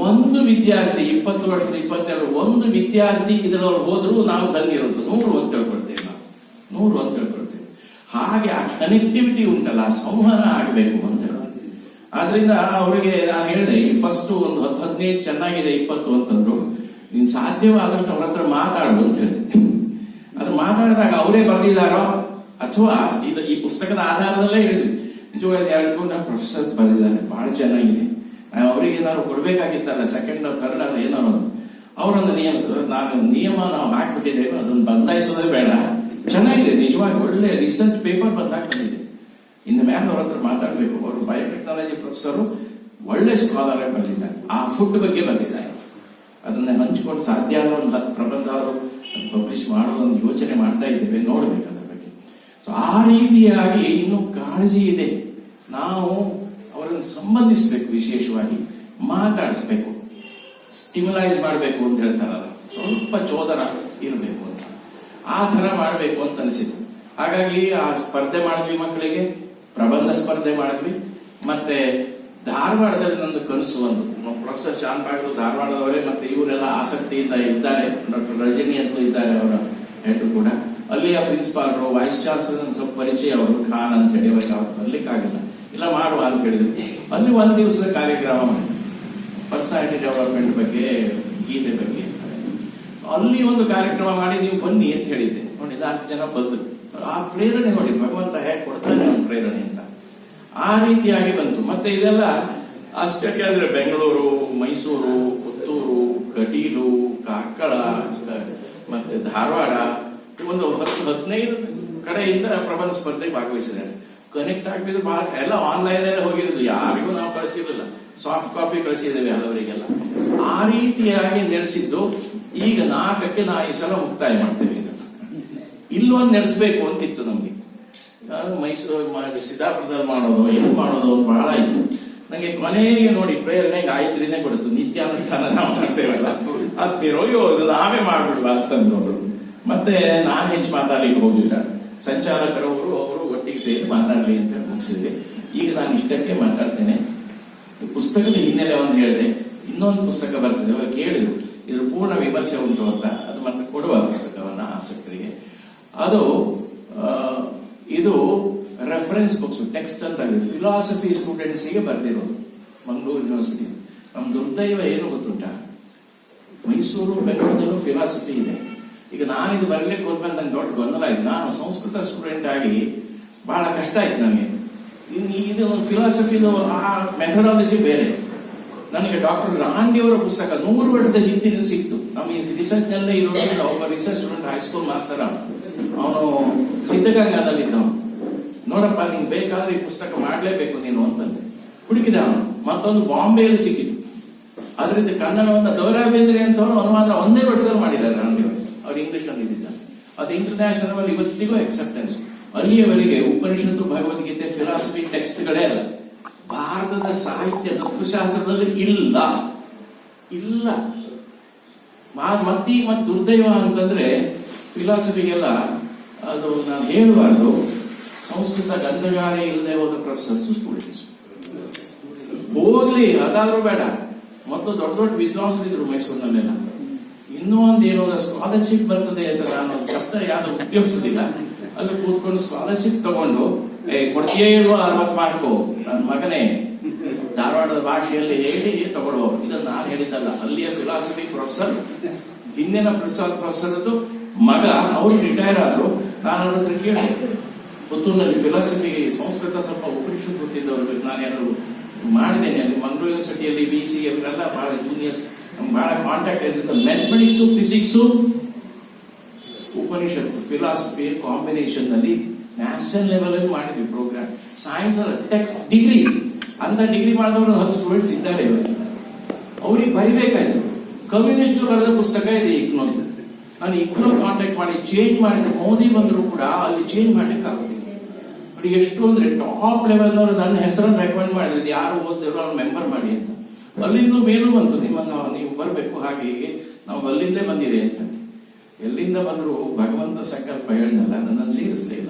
ಒಂದು ವಿದ್ಯಾರ್ಥಿ 20 ವರ್ಷದ 22 ಒಂದು ವಿದ್ಯಾರ್ಥಿ ಇದರೊಳಗೆ ಹೋದ್ರು ನಾವು ತಂಗಿರೋದು 100 ಅಂತ ತಿಳ್ಕೊಳ್ತೇವೆ. ನಾವು 100 ಅಂತ ತಿಳ್ಕೊಳ್ತೇವೆ. ಹಾಗೆ ಆ ಕನೆಕ್ಟಿವಿಟಿ ಉಂಟಲ್ಲ, ಸಂವಹನ ಆಗಬೇಕು ಅಂತ. ಆದ್ರಿಂದ ಅವರಿಗೆ ನಾನು ಹೇಳಿದೆ, ಫಸ್ಟ್ ಒಂದು 10-15 ಚೆನ್ನಾಗಿದೆ, 20 ಅಂತಂದ್ರು. ನೀನ್ ಸಾಧ್ಯವಾದಷ್ಟು ಅವ್ರ ಹತ್ರ ಮಾತಾಡು ಅಂತ ಹೇಳಿದೆ. ಅದು ಮಾತಾಡಿದಾಗ ಅವರೇ ಬರೆದಿದ್ದಾರೋ ಅಥವಾ ಈ ಪುಸ್ತಕದ ಆಧಾರದಲ್ಲೇ ಹೇಳಿದ್ವಿ. ನಿಜವಾಗಿ 2 ಪ್ರೊಫೆಸರ್ಸ್ ಬರೆದಿದ್ದಾರೆ, ಬಹಳ ಚೆನ್ನಾಗಿದೆ. ಅವರಿಗೆ ಏನಾದ್ರು ಕೊಡ್ಬೇಕಾಗಿತ್ತಲ್ಲ, ಸೆಕೆಂಡ್ ಥರ್ಡ್ ಅದು ಏನಾರು ಅವರನ್ನು ನಿಯಮ ನಾವು ಹಾಕ್ಬಿಟ್ಟಿದ್ದೇವೆ, ಅದನ್ನು ಬದಲಾಯಿಸೋದೇ ಬೇಡ. ಚೆನ್ನಾಗಿದೆ, ನಿಜವಾಗಿ ಒಳ್ಳೆ ರಿಸರ್ಚ್ ಪೇಪರ್ ಬಂದಾಗ್ಬಿಟ್ಟಿದೆ. ಇನ್ನು ಮೇಲೆ ಅವ್ರ ಹತ್ರ ಮಾತಾಡ್ಬೇಕು. ಅವರು ಬಯೋಟೆಕ್ನಾಲಜಿ ಪ್ರೊಫೆಸರು, ಒಳ್ಳೆ ಸ್ಕಾಲರ್ ಬಂದಿದ್ದಾರೆ, ಆ ಫುಡ್ ಬಗ್ಗೆ ಬಂದಿದ್ದಾರೆ. ಅದನ್ನ ಹಂಚಿಕೊಂಡು ಸಾಧ್ಯ ಆದ ಒಂದು 10 ಪ್ರಬಂಧ ಪಬ್ಲಿಷ್ ಮಾಡೋದೊಂದು ಯೋಚನೆ ಮಾಡ್ತಾ ಇದ್ದೇವೆ, ನೋಡ್ಬೇಕು ಅದ್ರ ಬಗ್ಗೆ. ಸೊ ಆ ರೀತಿಯಾಗಿ ಇನ್ನು ಕಾಳಜಿ ಇದೆ. ನಾವು ಅವರನ್ನು ಸಂಬಂಧಿಸಬೇಕು, ವಿಶೇಷವಾಗಿ ಮಾತಾಡಿಸ್ಬೇಕು, ಸ್ಟಿಮ್ಯುಲೈಸ್ ಮಾಡಬೇಕು ಅಂತ ಹೇಳ್ತಾರಲ್ಲ, ಸ್ವಲ್ಪ ಚೋದನ ಇರಬೇಕು ಅಂತ, ಆ ತರ ಮಾಡಬೇಕು ಅಂತ ಅನಿಸಿತು. ಹಾಗಾಗಿ ಆ ಸ್ಪರ್ಧೆ ಮಾಡಿದ್ವಿ, ಮಕ್ಕಳಿಗೆ ಪ್ರಬಂಧ ಸ್ಪರ್ಧೆ ಮಾಡಿದ್ವಿ. ಮತ್ತೆ ಧಾರವಾಡದಲ್ಲಿ ನಂದು ಕನಸು ಒಂದು, ಪ್ರೊಫೆಸರ್ ಶಾನ್ ಪಾಟೀಲ್ ಧಾರವಾಡದವರೇ, ಮತ್ತೆ ಇವರೆಲ್ಲ ಆಸಕ್ತಿಯಿಂದ ಇದ್ದಾರೆ. ಡಾಕ್ಟರ್ ರಜನಿ ಅಂತೂ ಇದ್ದಾರೆ, ಅವರ ಹೆಡ್ ಕೂಡ. ಅಲ್ಲಿಯ ಪ್ರಿನ್ಸಿಪಾಲ್ರು, ವೈಸ್ ಚಾನ್ಸಲರ್ ಸ್ವಲ್ಪ ಪರಿಚಯ, ಅವರು ಖಾನ್ ಅಂತ ಹೇಳಿ, ಅವ್ರು ಬರ್ಲಿಕ್ಕಾಗಿಲ್ಲ, ಇಲ್ಲ ಮಾಡುವ ಅಂತ ಹೇಳಿದ್ರು. ಅಲ್ಲಿ 1 ದಿವಸದ ಕಾರ್ಯಕ್ರಮ ಮಾಡಿ, ಪರ್ಸನಾಲಿಟಿ ಡೆವಲಪ್ಮೆಂಟ್ ಬಗ್ಗೆ, ಗೀತೆ ಬಗ್ಗೆ ಅಲ್ಲಿ ಒಂದು ಕಾರ್ಯಕ್ರಮ ಮಾಡಿ ನೀವು ಬನ್ನಿ ಅಂತ ಹೇಳಿದ್ದೆ. ನೋಡಿ 4 ಜನ ಬಂದ್ರು. ಆ ಪ್ರೇರಣೆ ನೋಡಿ, ಭಗವಂತ ಹೇಗೆ ಕೊಡ್ತಾನೆ ಒಂದು ಪ್ರೇರಣೆ ಅಂತ. ಆ ರೀತಿಯಾಗಿ ಬಂತು. ಮತ್ತೆ ಇದೆಲ್ಲ ಅಷ್ಟಕ್ಕೆ ಅಂದ್ರೆ ಬೆಂಗಳೂರು, ಮೈಸೂರು, ಪುತ್ತೂರು, ಕಟೀಲು, ಕಾರ್ಕಳ, ಮತ್ತೆ ಧಾರವಾಡ, ಒಂದು 10-15 ಕಡೆಯಿಂದ ಪ್ರಬಂಧ ಸ್ಪರ್ಧೆಗೆ ಭಾಗವಹಿಸಿದ್ದಾರೆ. ಕನೆಕ್ಟ್ ಆಗ್ಬಿದ್ದು ಬಹಳ ಎಲ್ಲ ಆನ್ಲೈನ್ ಹೋಗಿರೋದು, ಯಾರಿಗೂ ನಾವು ಕಳಿಸಿರಲಿಲ್ಲ, ಸಾಫ್ಟ್ ಕಾಪಿ ಕಳಿಸಿದ್ದೇವೆ ಹಲವರಿಗೆಲ್ಲ. ಆ ರೀತಿಯಾಗಿ ನಡೆಸಿದ್ದು. ಈಗ 4ಕ್ಕೆ ನಾ ಈ ಸಲ ಮುಕ್ತಾಯ ಮಾಡ್ತೇವೆ. ಇಲ್ಲೊಂದು ನಡೆಸಬೇಕು ಅಂತಿತ್ತು ನಮ್ಗೆ. ಮೈಸೂರು ಸಿದ್ದಾಪುರದಲ್ಲಿ ಮಾಡೋದು, ಏನು ಮಾಡೋದು ಅಂತ ಬಹಳ ಇತ್ತು ನಂಗೆ. ಕೊನೆಗೆ ನೋಡಿ ಪ್ರೇರಣೆಗೆ 5 ದಿನ ಕೊಡ್ತು. ನಿತ್ಯಾನುಷ್ಠಾನ ನಾವು ಮಾಡ್ತೇವಲ್ಲ, ಅದ್ಮಿರೋಯೋ ನಾವೇ ಮಾಡ್ಬಿಡ್ವಾ ಅಂತಂದ್ರು. ಮತ್ತೆ ನಾನು ಹೆಚ್ಚು ಮಾತಾಡ್ಲಿಕ್ಕೆ ಹೋಗಿಲ್ಲ, ಸಂಚಾಲಕರವರು ಅವರು ಒಟ್ಟಿಗೆ ಸೇರಿ ಮಾತಾಡ್ಲಿ ಅಂತ ಮುಗಿಸಿದೆ. ಈಗ ನಾನು ಇಷ್ಟಕ್ಕೆ ಮಾತಾಡ್ತೇನೆ. ಪುಸ್ತಕದ ಹಿನ್ನೆಲೆ ಒಂದು ಹೇಳಿದೆ, ಇನ್ನೊಂದು ಪುಸ್ತಕ ಬರ್ತದೆ, ಅವರು ಕೇಳಿದ್ರು ಇದ್ರ ಪೂರ್ಣ ವಿಮರ್ಶೆ ಉಂಟು ಅಂತ. ಅದು ಮತ್ತೆ ಕೊಡುವ ಪುಸ್ತಕವನ್ನ ಆಸಕ್ತರಿಗೆ. ಅದು ಇದು ರೆಫರೆನ್ಸ್ ಬುಕ್ಸ್, ಟೆಕ್ಸ್ಟ್ ಅಂತ ಫಿಲಾಸಫಿ ಸ್ಟೂಡೆಂಟ್ಸ್ಗೆ ಬರ್ದಿರೋದು, ಮಂಗಳೂರು ಯೂನಿವರ್ಸಿಟಿ. ನಮ್ಮ ದುರ್ದೈವ ಏನು ಗೊತ್ತುಂಟ, ಮೈಸೂರು ಬೆಂಗಳೂರಲ್ಲೂ ಫಿಲಾಸಫಿ ಇದೆ. ಈಗ ನಾನಿದು ಬರ್ಲಿಕ್ಕೆ ಹೋದ್ಮೇಲೆ ನಂಗೆ ದೊಡ್ಡ ಗೊಂದಲ ಆಯ್ತು. ನಾನು ಸಂಸ್ಕೃತ ಸ್ಟೂಡೆಂಟ್ ಆಗಿ ಬಹಳ ಕಷ್ಟ ಆಯ್ತು ನನಗೆ. ಇದು ಫಿಲಾಸಫಿದು ಆ ಮೆಥಡಾಲಜಿ ಬೇರೆ. ನನಗೆ ಡಾಕ್ಟರ್ ರಾಂಡಿ ಅವರ ಪುಸ್ತಕ 100 ವರ್ಷದ ಹಿಂದಿನ ಸಿಕ್ತು. ನಮ್ಮ ಈ ರಿಸರ್ಚ್ ನಲ್ಲೇ ಇರೋದ್ರಿಂದ ಒಬ್ಬ ರಿಸರ್ಚ್ ಸ್ಟೂಡೆಂಟ್, ಹೈಸ್ಕೂಲ್ ಮಾಸ್ಟರ್, ಅವನು ಸಿದ್ಧಗಂಗಾದಲ್ಲಿ ಇದ್ದವನು. ನೋಡಪ್ಪ, ನಿಂಗೆ ಬೇಕಾದ್ರೆ ಈ ಪುಸ್ತಕ ಮಾಡ್ಲೇಬೇಕು ನೀನು ಅಂತಂದ್ರೆ ಹುಡುಕಿದ ಅವನು. ಮತ್ತೊಂದು ಬಾಂಬೆಯಲ್ಲಿ ಸಿಕ್ಕಿತು. ಅದರಿಂದ ಕನ್ನಡವನ್ನು ದ.ರಾ ಬೇಂದ್ರೆ ಅಂತವರು ಅನುವಾದ 1 ವರ್ಷದಲ್ಲಿ ಮಾಡಿದ್ದಾರೆ ರಾಂಡಿ ಅವರು. ಅವ್ರು ಇಂಗ್ಲಿಷ್ ಅಲ್ಲಿ ಇದ್ದಿದ್ದಾರೆ. ಅದು ಇಂಟರ್ನ್ಯಾಷನಲ್ ಅಲ್ಲಿ ಇವತ್ತಿಗೂ ಅಕ್ಸೆಪ್ಟೆನ್ಸ್. ಅಲ್ಲಿಯವರೆಗೆ ಉಪನಿಷತ್ತು, ಭಗವದ್ಗೀತೆ, ಫಿಲಾಸಫಿ ಟೆಕ್ಸ್ಟ್ಗಳೇ ಅಲ್ಲ. ಭಾರತದ ಸಾಹಿತ್ಯ ತತ್ವಶಾಸ್ತ್ರದಲ್ಲಿ ಇಲ್ಲ. ಮತ್ತೆ ದುರ್ದೈವ ಅಂತಂದ್ರೆ ಫಿಲಾಸಫಿಗೆಲ್ಲ ಅದು ನಾನು ಹೇಳುವಾಗಲು ಸಂಸ್ಕೃತ ಗಂಧಗಾಳಿ ಇಲ್ಲದೆ ಹೋದ ಪ್ರೊಫೆಸರ್ಸ್, ಸ್ಟೂಡೆಂಟ್ಸ್ ಹೋಗ್ಲಿ, ಅದಾದ್ರೂ ಬೇಡ. ಮತ್ತು ದೊಡ್ಡ ದೊಡ್ಡ ವಿದ್ವಾಂಸರಿದ್ರು ಮೈಸೂರಿನಲ್ಲೆಲ್ಲ. ಇನ್ನೂ ಒಂದೇನೋ ಸ್ಕಾಲರ್ಶಿಪ್ ಬರ್ತದೆ ಅಂತ ನಾನು ಶಬ್ದ ಯಾವ್ದು ಉಪಯೋಗಿಸೋದಿಲ್ಲ. ಅಲ್ಲಿ ಕೂತ್ಕೊಂಡು ಸ್ಕಾಲರ್ಶಿಪ್ ತಗೊಂಡು ಕೊಡ್ತೀಯೇ ಇಲ್ವೋ 60 ಮಾರ್ಕು, ನನ್ನ ಮಗನೇ ಧಾರವಾಡದ ಭಾಷೆಯಲ್ಲಿ ಹೇಳಿ ತಗೊಳ್ಳುವ. ಇದನ್ನು ನಾನು ಹೇಳಿದ್ದಲ್ಲ, ಅಲ್ಲಿಯ ಫಿಲಾಸಫಿ ಪ್ರೊಫೆಸರ್, ಹಿಂದಿನ ಪ್ರೊಫೆಸರ್ದು ಮಗ, ಅವರು ರಿಟೈರ್ ಆದ್ರು. ನಾನು ಅವ್ರ ಹತ್ರ ಕೇಳಿದೆ, ಪುತ್ತೂರಿನಲ್ಲಿ ಫಿಲಾಸಫಿ ಸಂಸ್ಕೃತ ಸ್ವಲ್ಪ ಉಪನಿಷತ್ ಗೊತ್ತಿದ್ದವರು ನಾನೇನಾದ್ರು ಮಾಡಿದ್ದೇನೆ. ಅಲ್ಲಿ ಮಂಗಳೂರು ಯೂನಿವರ್ಸಿಟಿಯಲ್ಲಿ BC ಅವರೆಲ್ಲ ಬಹಳ ಜೂನಿಯರ್ಸ್, ನಮ್ಗೆ ಬಹಳ ಕಾಂಟ್ಯಾಕ್ಟ್ ಇರುತ್ತೆ. ಮ್ಯಾಥಮೆಟಿಕ್ಸ್, ಫಿಸಿಕ್ಸ್, ಉಪನಿಷತ್ತು, ಫಿಲಾಸಫಿ ಕಾಂಬಿನೇಷನ್ ನಲ್ಲಿ ನ್ಯಾಷನಲ್ ಲೆವೆಲ್ ಅಲ್ಲಿ ಮಾಡಿದ್ವಿ ಪ್ರೋಗ್ರಾಮ್. ಸೈನ್ಸ್ ಟೆಕ್ಸ್ಟ್ ಡಿಗ್ರಿ ಅಂತ ಡಿಗ್ರಿ ಮಾಡಿದವರು 10 ಸ್ಟೂಡೆಂಟ್ಸ್ ಇದ್ದಾರೆ. ಅವ್ರಿಗೆ ಬರಿಬೇಕಾಯ್ತು. ಕಮ್ಯುನಿಸ್ಟ್ ಬರೆದ ಪುಸ್ತಕ ಇದೆ ಇಗ್ನೋ. ನಾನು ಇಗ್ನೋ ಕಾಂಟ್ಯಾಕ್ಟ್ ಮಾಡಿ ಚೇಂಜ್ ಮಾಡಿದ್ರೆ, ಮೋದಿ ಬಂದ್ರು ಕೂಡ ಅಲ್ಲಿ ಚೇಂಜ್ ಮಾಡ್ಲಿಕ್ಕೆ ಆಗುದಿಲ್ಲ. ನೋಡಿ ಎಷ್ಟು ಅಂದ್ರೆ ಟಾಪ್ ಲೆವೆಲ್ ಅವರು ನನ್ನ ಹೆಸರನ್ನು ರೆಕಮೆಂಡ್ ಮಾಡಿದ್ರು, ಯಾರು ಓದಿದ್ರು ಅವ್ರು ಮೆಂಬರ್ ಮಾಡಿ ಅಂತ. ಅಲ್ಲಿಂದ ಮೇಲೂ ಬಂತು, ನಿಮ್ಮನ್ನು ನೀವು ಬರಬೇಕು, ಹಾಗೆ ಹೀಗೆ ನಾವು ಅಲ್ಲಿಂದೇ ಬಂದಿದೆ ಅಂತ. ಎಲ್ಲಿಂದ ಬಂದ್ರು ಭಗವಂತ ಸಂಕಲ್ಪ ಹೇಳಿದ್ನಲ್ಲ, ನನ್ನನ್ನು ಸೇರಿಸಲಿಲ್ಲ.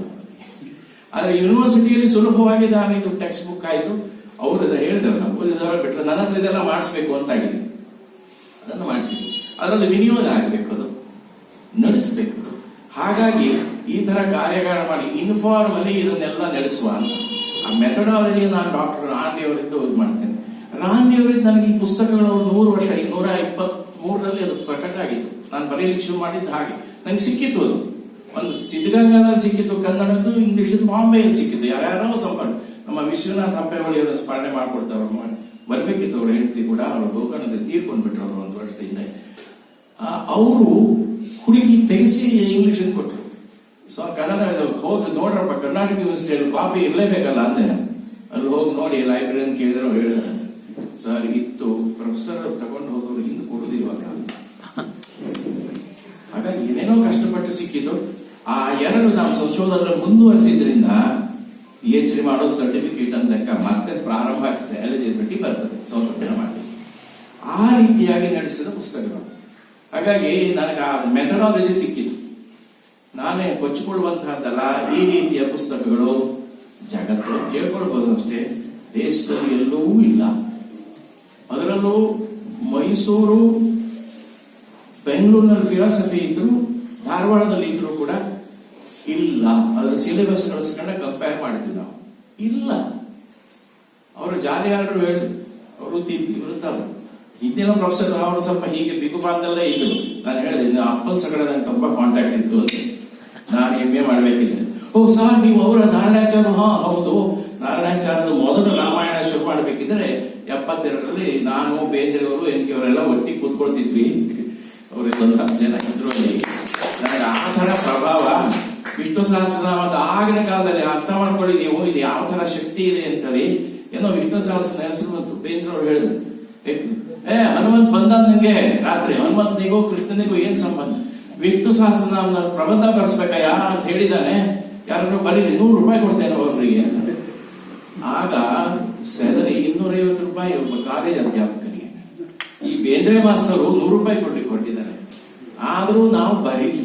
ಆದ್ರೆ ಯೂನಿವರ್ಸಿಟಿಯಲ್ಲಿ ಸುಲಭವಾಗಿ ಇದು ಟೆಕ್ಸ್ಟ್ ಬುಕ್ ಆಯ್ತು. ಅವರು ಹೇಳಿದ್ರು, ಓದಿದವರು ಬಿಟ್ಟರೆ ನನ್ನ ಹತ್ರ ಇದೆಲ್ಲ ಮಾಡಿಸ್ಬೇಕು ಅಂತ ಆಗಿದೆ. ಅದನ್ನು ಮಾಡಿಸಿದ್ವಿ. ಅದರಲ್ಲಿ ವಿನಿಯೋಗ ಆಗಬೇಕು, ಅದು ನಡೆಸಬೇಕು. ಹಾಗಾಗಿ ಈ ತರ ಕಾರ್ಯಾಗಾರ ಮಾಡಿ ಇನ್ಫಾರ್ಮಲಿ ಇದನ್ನೆಲ್ಲ ನಡೆಸುವ ಅಂತ. ಆ ಮೆಥಡಾಲಜಿ ನಾನು ಡಾಕ್ಟರ್ ರಾಂದಿಯವರಿಂದ ಇದು ಮಾಡ್ತೇನೆ. ರಾಂದಿಯವರಿಂದ ನನಗೆ ಈ ಪುಸ್ತಕಗಳು 100 ವರ್ಷ 223ರಲ್ಲಿ ಅದು ಪ್ರಕಟ ಆಗಿತ್ತು. ನಾನು ಬರೆಯಲಿಕ್ಕೆ ಶುರು ಮಾಡಿದ್ದು ಹಾಗೆ ನಂಗೆ ಸಿಕ್ಕಿತ್ತು. ಅದು ಒಂದು ಸಿದ್ಧಗಂಗಾದಲ್ಲಿ ಸಿಕ್ಕಿತ್ತು, ಕನ್ನಡದ್ದು, ಇಂಗ್ಲಿಷ್, ಬಾಂಬೆಯಲ್ಲಿ ಸಿಕ್ಕಿತ್ತು. ಯಾರ್ಯಾರೋ ಸಂಪರ್ಕ ನಮ್ಮ ವಿಶ್ವನಾಥ್ ಹಂಪೆಹೊಳಿಯವರ ಸ್ಮರಣೆ ಮಾಡ್ಕೊಡ್ತಾರೆ. ಬರ್ಬೇಕಿತ್ತು ಅವ್ರ ಹೆಂಡತಿ ಕೂಡ, ಅವರು ಗೋಕರ್ಣದಲ್ಲಿ ತೀರ್ಕೊಂಡ್ಬಿಟ್ರು ಅವರು 1 ವರ್ಷದಿಂದ. ಅವರು ಹುಡುಗಿ ತೆಗೆಸಿ ಇಂಗ್ಲಿಷ್ ಕೊಟ್ಟರು. ಸೊ ಕನ್ನಡ ಹೋಗಿ ನೋಡ್ರಪ್ಪ, ಕರ್ನಾಟಕ ಯೂನಿವರ್ಸಿಟಿಯಲ್ಲಿ ಕಾಪಿ ಇರಲೇಬೇಕಲ್ಲ ಅಂದೆ. ಅಲ್ಲಿ ಹೋಗಿ ನೋಡಿ ಲೈಬ್ರರಿ ಅಂತ ಕೇಳಿದ್ರೆ ಹೇಳಿದ್ರೆ ಸರ್ ಇತ್ತು, ಪ್ರೊಫೆಸರ್ ತಗೊಂಡು ಹೋಗೋರು ಹಿಂದೆ ಕೊಡುದಿಲ್ವಾಗ. ಹಾಗಾಗಿ ಏನೇನೋ ಕಷ್ಟಪಟ್ಟು ಸಿಕ್ಕಿತು. ಆ 2 ನಾವು ಸಂಶೋಧನೆ ಮುಂದುವರಿಸಿದ್ರಿಂದ PhD ಮಾಡೋದು ಸರ್ಟಿಫಿಕೇಟ್ ಅಂತ ಲೆಕ್ಕ ಮತ್ತೆ ಪ್ರಾರಂಭ ಆಗ್ತದೆ, ಎಲಿಜಿಬಿಲಿಟಿ ಬರ್ತದೆ ಸಂಶೋಧನೆ ಮಾಡಿ. ಆ ರೀತಿಯಾಗಿ ನಡೆಸಿದ ಪುಸ್ತಕಗಳು. ಹಾಗಾಗಿ ನನಗೆ ಆ ಮೆಥಡಾಲಜಿ ಸಿಕ್ಕಿತು. ನಾನೇ ಕೊಚ್ಚಿಕೊಳ್ಳುವಂತಹದ್ದಲ್ಲ, ಈ ರೀತಿಯ ಪುಸ್ತಕಗಳು ಜಗತ್ತು ಅಂತ ಹೇಳ್ಕೊಳ್ಬಹುದು ಅಷ್ಟೇ, ದೇಶದಲ್ಲಿ ಎಲ್ಲೂ ಇಲ್ಲ. ಅದರಲ್ಲೂ ಮೈಸೂರು, ಬೆಂಗಳೂರಿನಲ್ಲಿ ಫಿಲಾಸಫಿ ಇದ್ರು, ಧಾರವಾಡದಲ್ಲಿ ಇದ್ರು ಕೂಡ ಇಲ್ಲ. ಅದರ ಸಿಲೆಬಸ್ ಕಳಿಸ್ಕೊಂಡ ಕಂಪೇರ್ ಮಾಡಿದ್ವಿ ನಾವು. ಇಲ್ಲ, ಅವರು ಜಾಲಿಯಾರರು ಹೇಳಿದ್ರು, ಅವರು ಇರುತ್ತಾರೆ. ಹಿಂದಿನ ಪ್ರೊಫೆಸರ್ ಅವರು ಸ್ವಲ್ಪ ಹೀಗೆ ಬಿಗುಬಾಂದಲ್ಲೇ ಇದ್ರು. ನಾನು ಹೇಳಿದೆ ಅಪ್ಪಲ್ ಸಗಡ ನಂಗೆ ತುಂಬಾ ಕಾಂಟ್ಯಾಕ್ಟ್ ಇತ್ತು ಅಂತ. ನಾನು MA ಮಾಡಬೇಕಿದ್ದೆ. ಓ ಸಾರ್ ನೀವು ಅವರ ನಾರಾಯಣಾಚಾರ್ಯ? ಹಾ ಹೌದು, ನಾರಾಯಣಾಚಾರ್ಯದ ಮೊದಲು ರಾಮಾಯಣ ಶುರು ಮಾಡಬೇಕಿದ್ರೆ 72ರಲ್ಲಿ ನಾನು, ಬೇಂದ್ರೆಯವರು, ಅವರೆಲ್ಲ ಒಟ್ಟಿಗೆ ಕೂತ್ಕೊಳ್ತಿದ್ವಿ. ಅವರಿಗೆ ಒಂದು 10 ಜನ ಇದ್ರು ಅಲ್ಲಿ. ನನಗೆ ಆ ತರ ಪ್ರಭಾವ ವಿಷ್ಣು ಸಹಸ್ರನಾಮದ ಆಗಿನ ಕಾಲದಲ್ಲಿ ಅರ್ಥ ಮಾಡ್ಕೊಳ್ಳಿ ನೀವು, ಇದು ಯಾವ ತರ ಶಕ್ತಿ ಇದೆ ಅಂತೇಳಿ. ಏನೋ ವಿಷ್ಣು ಸಹಸ್ರ ಹೆಸರು ಬಂತು. ಬೇಂದ್ರವ್ರು ಹೇಳಿದ್ರು, ಹನುಮಂತ್ ಬಂದ ನಂಗೆ ರಾತ್ರಿ, ಹನುಮಂತನಿಗೂ ಕೃಷ್ಣನಿಗೂ ಏನ್ ಸಂಬಂಧ? ವಿಷ್ಣು ಸಹಸ್ರನಾಮ ಪ್ರಬಂಧ ಬರ್ಸ್ಬೇಕಯ್ಯ ಅಂತ ಹೇಳಿದಾನೆ, ಯಾರು ಬರೀರಿ, 100 ರೂಪಾಯಿ ಕೊಡ್ತೇನೆ ಒಬ್ಬರಿಗೆ. ಆಗ ಸ್ಯಾಲರಿ 250 ರೂಪಾಯಿ ಒಬ್ಬ ಕಾಲೇಜ್ ಅಧ್ಯಾಪಕರಿಗೆ. ಈ ಬೇಂದ್ರೆ ಮಾಸ್ತರು 100 ರೂಪಾಯಿ ಕೊಡ್ಲಿಕ್ಕೆ ಕೊಟ್ಟಿದ್ದಾರೆ. ಆದ್ರೂ ನಾವು ಬರೀಲಿ.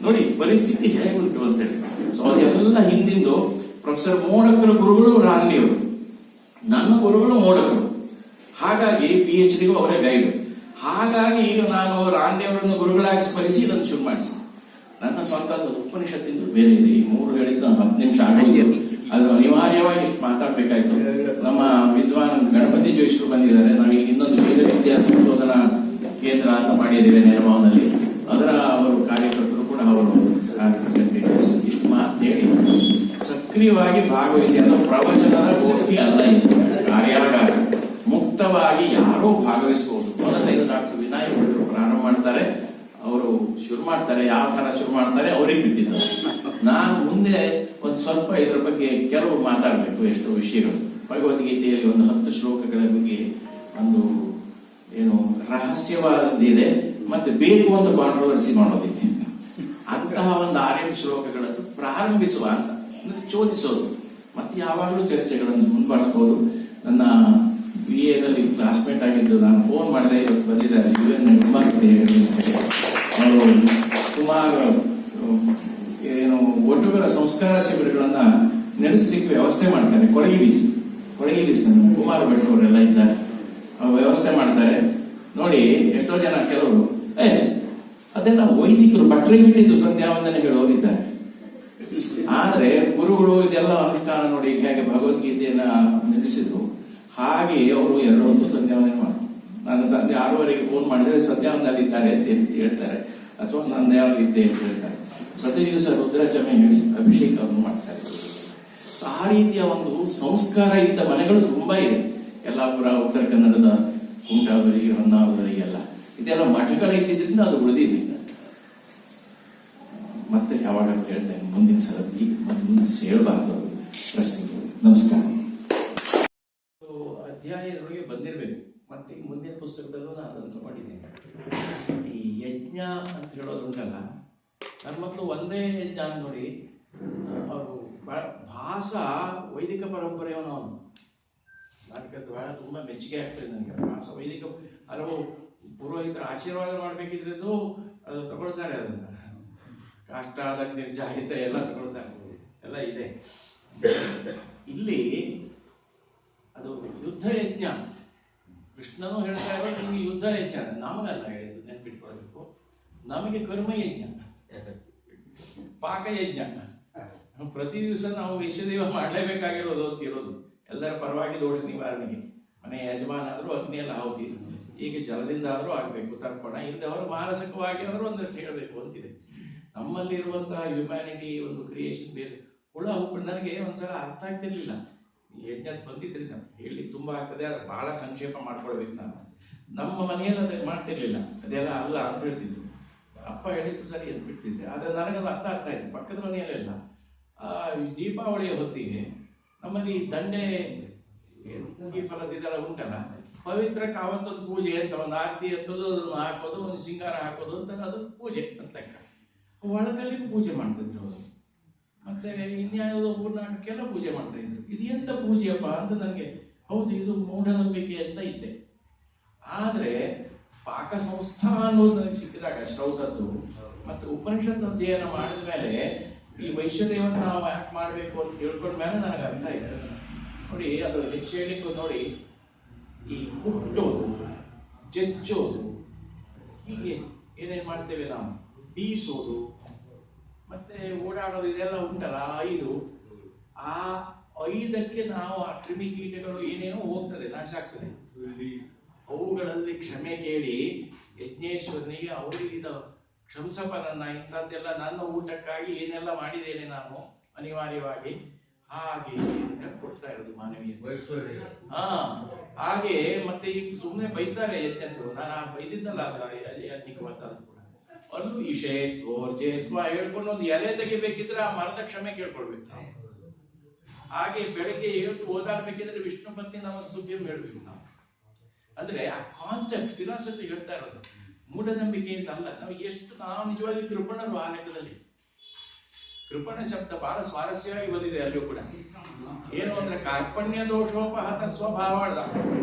ನೋಡಿ ಪರಿಸ್ಥಿತಿ ಹೇಗುಂಟು ಅಂತೇಳಿ. ಸೊ ಅದೆಲ್ಲ ಹಿಂದಿಂದು. ಪ್ರೊಫೆಸರ್ ಮೋಡಕರ ಗುರುಗಳು ರಾಂದಿಯವರು, ನನ್ನ ಗುರುಗಳು ಮೋಡಕರು. ಹಾಗಾಗಿ PhDಗೂ ಅವರೇ ಗೈಡ್. ಹಾಗಾಗಿ ಈಗ ನಾನು ರಾಂದಿಯವರನ್ನು ಗುರುಗಳಾಗಿ ಸ್ಮರಿಸಿ ಇದನ್ನು ಶುರು ಮಾಡಿಸಿ. ನನ್ನ ಸ್ವಂತ ಉಪನಿಷತ್ತಿಂದು ಬೇರೆ ಇದೆ. ಈ 3 ಹೇಳಿದ್ದು 10 ನಿಮಿಷ ಆಗೋದು. ಅದು ಅನಿವಾರ್ಯವಾಗಿ ಇಷ್ಟು ಮಾತಾಡ್ಬೇಕಾಯ್ತು. ನಮ್ಮ ವಿದ್ವಾನ್ ಗಣಪತಿ ಜೋಯಿಸರು ಬಂದಿದ್ದಾರೆ. ನಾವೀಗ ಇನ್ನೊಂದು ವೇದ ವಿದ್ಯಾ ಸಂಶೋಧನಾ ಕೇಂದ್ರ ಅಂತ ಮಾಡಿದ್ದೇವೆ ನೆಲಭವನದಲ್ಲಿ. ಅದರ ಅವರು ಕಾರ್ಯಕರ್ತರು ಕೂಡ ಅವರು ರೆಪ್ರೆಸೆಂಟೇಟಿವ್ಸ್. ಇಷ್ಟು ಮಾತೇಳಿ ಸಕ್ರಿಯವಾಗಿ ಭಾಗವಹಿಸಿ. ಅದು ಪ್ರವಚನದ ಗೋಷ್ಠಿ ಅಲ್ಲ, ಇದು ಕಾರ್ಯಾಗಾರ. ಮುಕ್ತವಾಗಿ ಯಾರೂ ಭಾಗವಹಿಸಬಹುದು. ಮೊದಲನೇದು ಡಾಕ್ಟರ್ ವಿನಾಯಕ್ ಭಟ್ರು ಪ್ರಾರಂಭ ಮಾಡ್ತಾರೆ, ಅವರು ಶುರು ಮಾಡ್ತಾರೆ. ಯಾವ ತರ ಶುರು ಮಾಡ್ತಾರೆ ಅವರಿಗೆ ಬಿಟ್ಟಿದ್ದಾರೆ. ನಾನು ಮುಂದೆ ಒಂದು ಸ್ವಲ್ಪ ಇದರ ಬಗ್ಗೆ ಕೆಲವು ಮಾತಾಡಬೇಕು. ಎಷ್ಟೋ ವಿಷಯಗಳು ಭಗವದ್ಗೀತೆಯಲ್ಲಿ ಒಂದು 10 ಶ್ಲೋಕಗಳ ಬಗ್ಗೆ ಒಂದು ಏನು ರಹಸ್ಯವಾದದ್ದಿದೆ, ಮತ್ತೆ ಬೇಕು ಅಂತ ಕಾಂಟ್ರವರ್ಸಿ ಮಾಡೋದಿದೆ. ಅಂತಹ ಒಂದು 6 ಶ್ಲೋಕಗಳನ್ನು ಪ್ರಾರಂಭಿಸುವ ಅಂತ ಚೋದಿಸೋದು, ಮತ್ತೆ ಯಾವಾಗಲೂ ಚರ್ಚೆಗಳನ್ನು ಮುಂದುವರಿಸಬಹುದು. ನನ್ನ BA ಕ್ಲಾಸ್ಮೇಟ್ ಆಗಿದ್ದು ನಾನು ಫೋನ್ ಮಾಡಿದೆ, ಇವತ್ತು ಬಂದಿದ್ದಾರೆ UN ಅವರು ಸುಮಾರು ಏನು ಒಟ್ಟುಗಳ ಸಂಸ್ಕಾರ ಶಿಬಿರಗಳನ್ನ ನಡೆಸಲಿಕ್ಕೆ ವ್ಯವಸ್ಥೆ ಮಾಡ್ತಾರೆ. ಕೊಡಗಿಲೀಸ್ ಕುಮಾರ್ ಭಟ್ ಅವರೆಲ್ಲ ಇದ್ದಾರೆ, ವ್ಯವಸ್ಥೆ ಮಾಡ್ತಾರೆ. ನೋಡಿ ಎಷ್ಟೋ ಜನ ಕೆಲವರು ಅದೆಲ್ಲ ವೈದಿಕರು ಬಟ್ರೆ ಬಿಟ್ಟಿದ್ದು ಸಂಧ್ಯಾವಂದನೆ ಹೇಳೋರಿದ್ದಾರೆ. ಆದ್ರೆ ಗುರುಗಳು ಇದೆಲ್ಲ ಅನುಷ್ಠಾನ ನೋಡಿ ಹೇಗೆ ಭಗವದ್ಗೀತೆಯನ್ನ ನಿಲ್ಲಿಸಿದ್ರು, ಹಾಗೆ ಅವರು 2 ಹೊತ್ತು ಸಂಧ್ಯಾವಂದನೆ ಮಾಡಿ. ನಾನು ಸಂಜೆ 6:30ಗೆ ಫೋನ್ ಮಾಡಿದ್ರೆ ಸಂಧ್ಯಾವಂದನೆ ಇದ್ದಾರೆ ಅಂತ ಹೇಳ್ತಾರೆ, ಅಥವಾ ನಾನು ಯಾವಾಗಿದ್ದೆ ಅಂತ ಹೇಳ್ತಾರೆ. ಪ್ರತಿ ದಿವಸ ರುದ್ರಾಚಮೆ ಹೇಳಿ ಅಭಿಷೇಕವನ್ನು ಮಾಡ್ತಾರೆ. ಆ ರೀತಿಯ ಒಂದು ಸಂಸ್ಕಾರ ಇದ್ದ ಮನೆಗಳು ತುಂಬಾ ಇದೆ. ಯಲ್ಲಾಪುರ, ಉತ್ತರ ಕನ್ನಡದ ಕುಮಟಾವರಿ, ಹೊನ್ನಾವರಿ ಎಲ್ಲ ಇದೆಲ್ಲ ಮಠಗಳು ಇದ್ದಿದ್ರಿಂದ ಅದು ಉಳಿದಿದೆ. ಮತ್ತೆ ಯಾವಾಗ ಹೇಳ್ತೇನೆ ಮುಂದಿನ ಸಲ, ಮುಂದೆ ಹೇಳಬಾರ್ದು ಪ್ರಶ್ನೆಗಳು. ನಮಸ್ಕಾರ. ಅಧ್ಯಾಯದೊಳಗೆ ಬಂದಿರಬೇಕು. ಮತ್ತೆ ಮುಂದಿನ ಪುಸ್ತಕದಲ್ಲೂ ನಾನು ಅದನ್ನು ಮಾಡಿದ್ದೇನೆ. ಈ ಯಜ್ಞ ಅಂತ ಹೇಳೋದುಂಟಲ್ಲ, ನನ್ನ ಮಕ್ಕಳು ಒಂದೇ ಯಜ್ಞ ನೋಡಿ. ಅವರು ಭಾಸ ವೈದಿಕ ಪರಂಪರೆಯವನು. ಅವನು ನಾಟಕದ ಬಹಳ ತುಂಬಾ ಮೆಚ್ಚುಗೆ ಆಗ್ತದೆ ನನಗೆ. ಭಾಸ ವೈದಿಕ ಹಲವು ಪುರೋಹಿತರ ಆಶೀರ್ವಾದ ಮಾಡ್ಬೇಕಿದ್ರದ್ದು ಅದು ತಗೊಳ್ತಾರೆ. ಅದನ್ನ ಕಾಷ್ಟಾದ ನಿರ್ಜಾಹಿತ ಎಲ್ಲ ತಗೊಳ್ತಾರೆ, ಎಲ್ಲ ಇದೆ. ಇಲ್ಲಿ ಅದು ಯುದ್ಧ ಯಜ್ಞ. ಕೃಷ್ಣನು ಹೇಳ್ತಾ ಇರೋದು ನಿಮಗೆ ಯುದ್ಧ ಯಜ್ಞ, ನಮಗಲ್ಲ ಹೇಳಿದ್ದು, ನೆನ್ಪಿಟ್ಕೊಳ್ಬೇಕು. ನಮಗೆ ಕರ್ಮಯಜ್ಞ, ಪಾಕಯಜ್ಞ. ಪ್ರತಿ ದಿವಸ ನಾವು ವಿಷದೇವ ಮಾಡಲೇಬೇಕಾಗಿರೋದು ಅಂತಿರೋದು ಎಲ್ಲರ ಪರವಾಗಿ ದೋಷ ನಿವಾರಣೆಗೆ. ಮನೆ ಯಜಮಾನ ಆದ್ರೂ ಅಗ್ನಿಯಲ್ಲಿ ಆಹುತಿ, ಈಗ ಜಲದಿಂದ ಆದ್ರೂ ಆಗ್ಬೇಕು ತರ್ಪಣ, ಇಲ್ಲದೆ ಅವರು ಮಾನಸಿಕವಾಗಿ ಆದ್ರೂ ಒಂದಷ್ಟು ಹೇಳ್ಬೇಕು ಅಂತಿದೆ. ನಮ್ಮಲ್ಲಿ ಇರುವಂತಹ ಹ್ಯುಮ್ಯಾನಿಟಿ, ಒಂದು ಕ್ರಿಯೇಷನ್ ಬೇರೆ. ಹುಳ ಹುಪ್ಪು ನನಗೆ ಒಂದ್ಸಲ ಅರ್ಥ ಆಗ್ತಿರ್ಲಿಲ್ಲ. ಯಜ್ಞ ಬಂದಿದ್ರಿ ನಾನು ಹೇಳಿ ತುಂಬಾ ಆಗ್ತದೆ, ಅದು ಬಹಳ ಸಂಕ್ಷೇಪ ಮಾಡ್ಕೊಳ್ಬೇಕು. ನಾನು ನಮ್ಮ ಮನೆಯಲ್ಲಿ ಅದಕ್ಕೆ ಮಾಡ್ತಿರ್ಲಿಲ್ಲ, ಅದೆಲ್ಲ ಅಲ್ಲ ಅಂತ ಹೇಳ್ತಿದ್ರು. ಅಪ್ಪ ಹೇಳಿದ್ದು ಸರಿ ಅಂತ ಬಿಡ್ತಿದ್ದೆ. ಆದ್ರೆ ನನಗೆಲ್ಲ ಅರ್ಥ ಆಗ್ತಾ ಇತ್ತು. ಪಕ್ಕದ ಮನೆಯಲ್ಲೆಲ್ಲ ದೀಪಾವಳಿಯ ಹೊತ್ತಿಗೆ ನಮ್ಮಲ್ಲಿ ದಂಡೆ ಮೂಗಿ ಫಲದಿದೆಲ್ಲ ಉಂಟಲ್ಲ, ಪವಿತ್ರಕ್ಕೆ ಆವತ್ತೊಂದು ಪೂಜೆ ಅಂತ, ಒಂದು ಆರತಿ ಎತ್ತೋದು, ಅದನ್ನು ಹಾಕೋದು, ಒಂದು ಸಿಂಗಾರ ಹಾಕೋದು ಅಂತ, ಅದು ಪೂಜೆ ಅಂತ ಲೆಕ್ಕ. ಒಳಗಲ್ಲಿ ಪೂಜೆ ಮಾಡ್ತಿದ್ರು ಅವರು. ಮತ್ತೆ ಇನ್ಯಾವುದೋ 3-4 ಪೂಜೆ ಮಾಡ್ತಾ ಇದ್ರು. ಇದು ಎಂತ ಪೂಜೆಯಪ್ಪ ಅಂತ ನನಗೆ, ಹೌದು ಇದು ಮೂಢನಂಬಿಕೆ ಅಂತ ಇದ್ದೆ. ಆದ್ರೆ ಪಾಕ ಸಂಸ್ಥಾ ಅನ್ನೋದು ನನಗೆ ಸಿಕ್ಕಿದಾಗ ಶ್ರೌತದ್ದು ಮತ್ತೆ ಉಪನಿಷತ್ ಅಧ್ಯಯನ ಮಾಡಿದ ಮೇಲೆ ಈ ವೈಶ್ಯದೇವನ ನಾವು ಯಾಕೆ ಮಾಡ್ಬೇಕು ಅಂತ ತಿಳ್ಕೊಂಡ್ಮೇಲೆ ನನಗೆ ಅರ್ಥ ಆಯ್ತು. ನೋಡಿ, ಅದು ಹೆಚ್ಚು ಹೇಳಿದ್ದು ನೋಡಿ, ಈ ಹುಟ್ಟೋದು, ಜಜ್ಜೋದು, ಹೀಗೆ ಏನೇನ್ ಮಾಡ್ತೇವೆ ನಾವು, ಬೀಸೋದು ಮತ್ತೆ ಓಡಾಡೋದು, ಇದೆಲ್ಲ ಉಂಟಲ್ಲ 5. ಆ 5ಕ್ಕೆ ನಾವು ಆ ಕ್ರಿಮಿಕೀಟಗಳು ಏನೇನೋ ಹೋಗ್ತದೆ, ನಾಶ ಆಗ್ತದೆ. ಅವುಗಳಲ್ಲಿ ಕ್ಷಮೆ ಕೇಳಿ ಯಜ್ಞೇಶ್ವರನಿಗೆ ಅವರಿಗಿದ ಕ್ಷಮಿಸಪ್ಪ, ನನ್ನ ಇಂಥದ್ದೆಲ್ಲ ನನ್ನ ಊಟಕ್ಕಾಗಿ ಏನೆಲ್ಲ ಮಾಡಿದ್ದೇನೆ ನಾನು ಅನಿವಾರ್ಯವಾಗಿ, ಹಾಗೆ ಅಂತ ಕೊಡ್ತಾ ಇರೋದು ಮಾನವೀಯ. ಹಾಗೆ ಮತ್ತೆ ಈಗ ಸುಮ್ಮನೆ ಬೈತಾರೆ ಯಜ್ಞರು. ನಾನು ಬೈದಿದ್ದಲ್ಲ ಯಜ್ಞಿಕವಾದ ಕೂಡ, ಅಲ್ಲೂ ಇಶೆ ಗೋರ್ಜೇತ್ವ ಹೇಳ್ಕೊಂಡು ಒಂದು ಎಲೆ ತೆಗಿಬೇಕಿದ್ರೆ ಆ ಮರದ ಕ್ಷಮೆ ಕೇಳ್ಕೊಳ್ಬೇಕು ನಾವು. ಹಾಗೆ ಬೆಳಗ್ಗೆ ಹೇಳ್ತು ಓದಾಡ್ಬೇಕಿದ್ರೆ ವಿಷ್ಣು ಪತ್ನಿ ನಮಸ್ತುಭ್ಯಂ ಹೇಳ್ಬೇಕು ನಾವು. ಅಂದ್ರೆ ಆ ಕಾನ್ಸೆಪ್ಟ್ ಫಿಲಾಸಫಿ ಹೇಳ್ತಾ ಇರೋದು ಮೂಢನಂಬಿಕೆಯಿಂದ ಅಲ್ಲ. ನಾವು ನಿಜವಾಗಿ ಕೃಪಣರು. ಆ ಲೆಕ್ಕದಲ್ಲಿ ಕೃಪಣ ಶಬ್ದ ಬಹಳ ಸ್ವಾರಸ್ಯವಾಗಿ ಬಂದಿದೆ ಅಲ್ಲಿಯೂ ಕೂಡ. ಏನು ಅಂದ್ರೆ ಕಾರ್ಪಣ್ಯ ದೋಷೋಪಹತ ಸ್ವಭಾವದ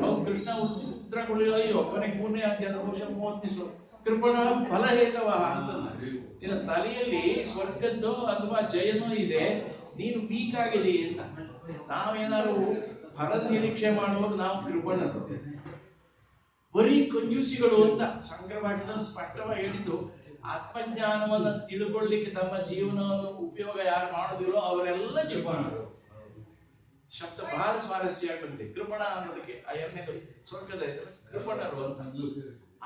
ಅವು ಕೃಷ್ಣ ಉತ್ತರ ಕೊಡಲಿಲ್ಲ. ಅಯ್ಯೋ ಕೊನೆಗೆ 3ನೇ ಅಧ್ಯಾಯ ದೋಷ 30 ಕೃಪಣ ಫಲಹೇತವ ಅಂತಲ್ಲ. ನಿನ್ನ ತಲೆಯಲ್ಲಿ ಸ್ವರ್ಗದ್ದು ಅಥವಾ ಜಯನೋ ಇದೆ, ನೀನು ವೀಕ್ ಆಗಿದೆ ಅಂತ. ನಾವೇನಾದ್ರು ಫಲದ ನಿರೀಕ್ಷೆ ಮಾಡುವುದು ನಾವು ಕೃಪಣರು, ಬರೀ ಕಂಜೂಸಿಗಳು ಅಂತ ಶಂಕರ ಭಾಷೆಯನ್ನು ಸ್ಪಷ್ಟವಾಗಿ ಹೇಳಿದ್ದು. ಆತ್ಮಜ್ಞಾನವನ್ನು ತಿಳ್ಕೊಳ್ಳಿಕ್ಕೆ ತಮ್ಮ ಜೀವನವನ್ನು ಉಪಯೋಗ ಯಾರು ಮಾಡುದಿರೋ ಅವರೆಲ್ಲ ಕೃಪಣರು. ಶಬ್ದ ಬಹಳ ಸ್ವಾರಸ್ಯ ಬಂದಿದೆ. ಕೃಪಣ ಅನ್ನೋದಕ್ಕೆ ಆ ಎಣ್ಣೆಗಳು ಸ್ವರ್ಗದ ಕೃಪಣರು ಅಂತ.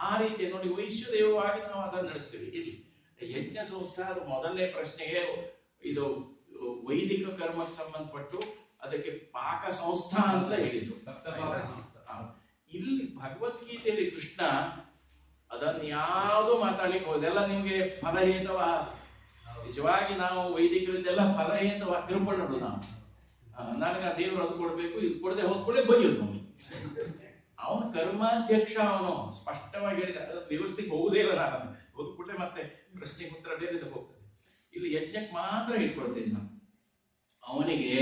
ಆ ರೀತಿ ನೋಡಿ, ವೈಶ್ಯದೇವವಾಗಿ ನಾವು ಅದನ್ನು ನಡೆಸ್ತೀವಿ. ಇಲ್ಲಿ ಯಜ್ಞ ಸಂಸ್ಥಾ ಅದು ಮೊದಲನೇ ಪ್ರಶ್ನೆಗೆ ಇದು ವೈದಿಕ ಕರ್ಮಕ್ಕೆ ಸಂಬಂಧಪಟ್ಟು ಅದಕ್ಕೆ ಪಾಕ ಸಂಸ್ಥಾ ಅಂತ ಹೇಳಿದ್ರು. ಇಲ್ಲಿ ಭಗವದ್ಗೀತೆಯಲ್ಲಿ ಕೃಷ್ಣ ಅದನ್ನ ಯಾವುದು ಮಾತಾಡ್ಲಿಕ್ಕೆ ಹೋದೆಲ್ಲ ನಿಮ್ಗೆ ಫಲಹೇತವ. ನಿಜವಾಗಿ ನಾವು ವೈದಿಕರಿಂದೆಲ್ಲ ಫಲಹೇತವ ಕೃಪಣರು ನಾವು. ನನಗೆ ದೇವರು ಅದು ಕೊಡ್ಬೇಕು, ಇದು ಕೊಡದೆ ಹೋದ್ಕೊಳ್ಳೆ ಬೈಯೋದು ನಮಗೆ. ಅವನ ಕರ್ಮಾಧ್ಯಕ್ಷ, ಅವನು ಸ್ಪಷ್ಟವಾಗಿ ಹೇಳಿದ. ಅದನ್ನ ವ್ಯವಸ್ಥೆಗೆ ಹೋಗುದೇ ಇಲ್ಲ. ನಾನು ಹೋದ್ಬಿಟ್ಟೆ ಮತ್ತೆ ಪ್ರಶ್ನೆಗೆ ಉತ್ತರ ಬೇರೆ ಹೋಗ್ತದೆ. ಇಲ್ಲಿ ಯಜ್ಞಕ್ಕೆ ಮಾತ್ರ ಇಟ್ಕೊಳ್ತೇನೆ ನಾನು. ಅವನಿಗೆ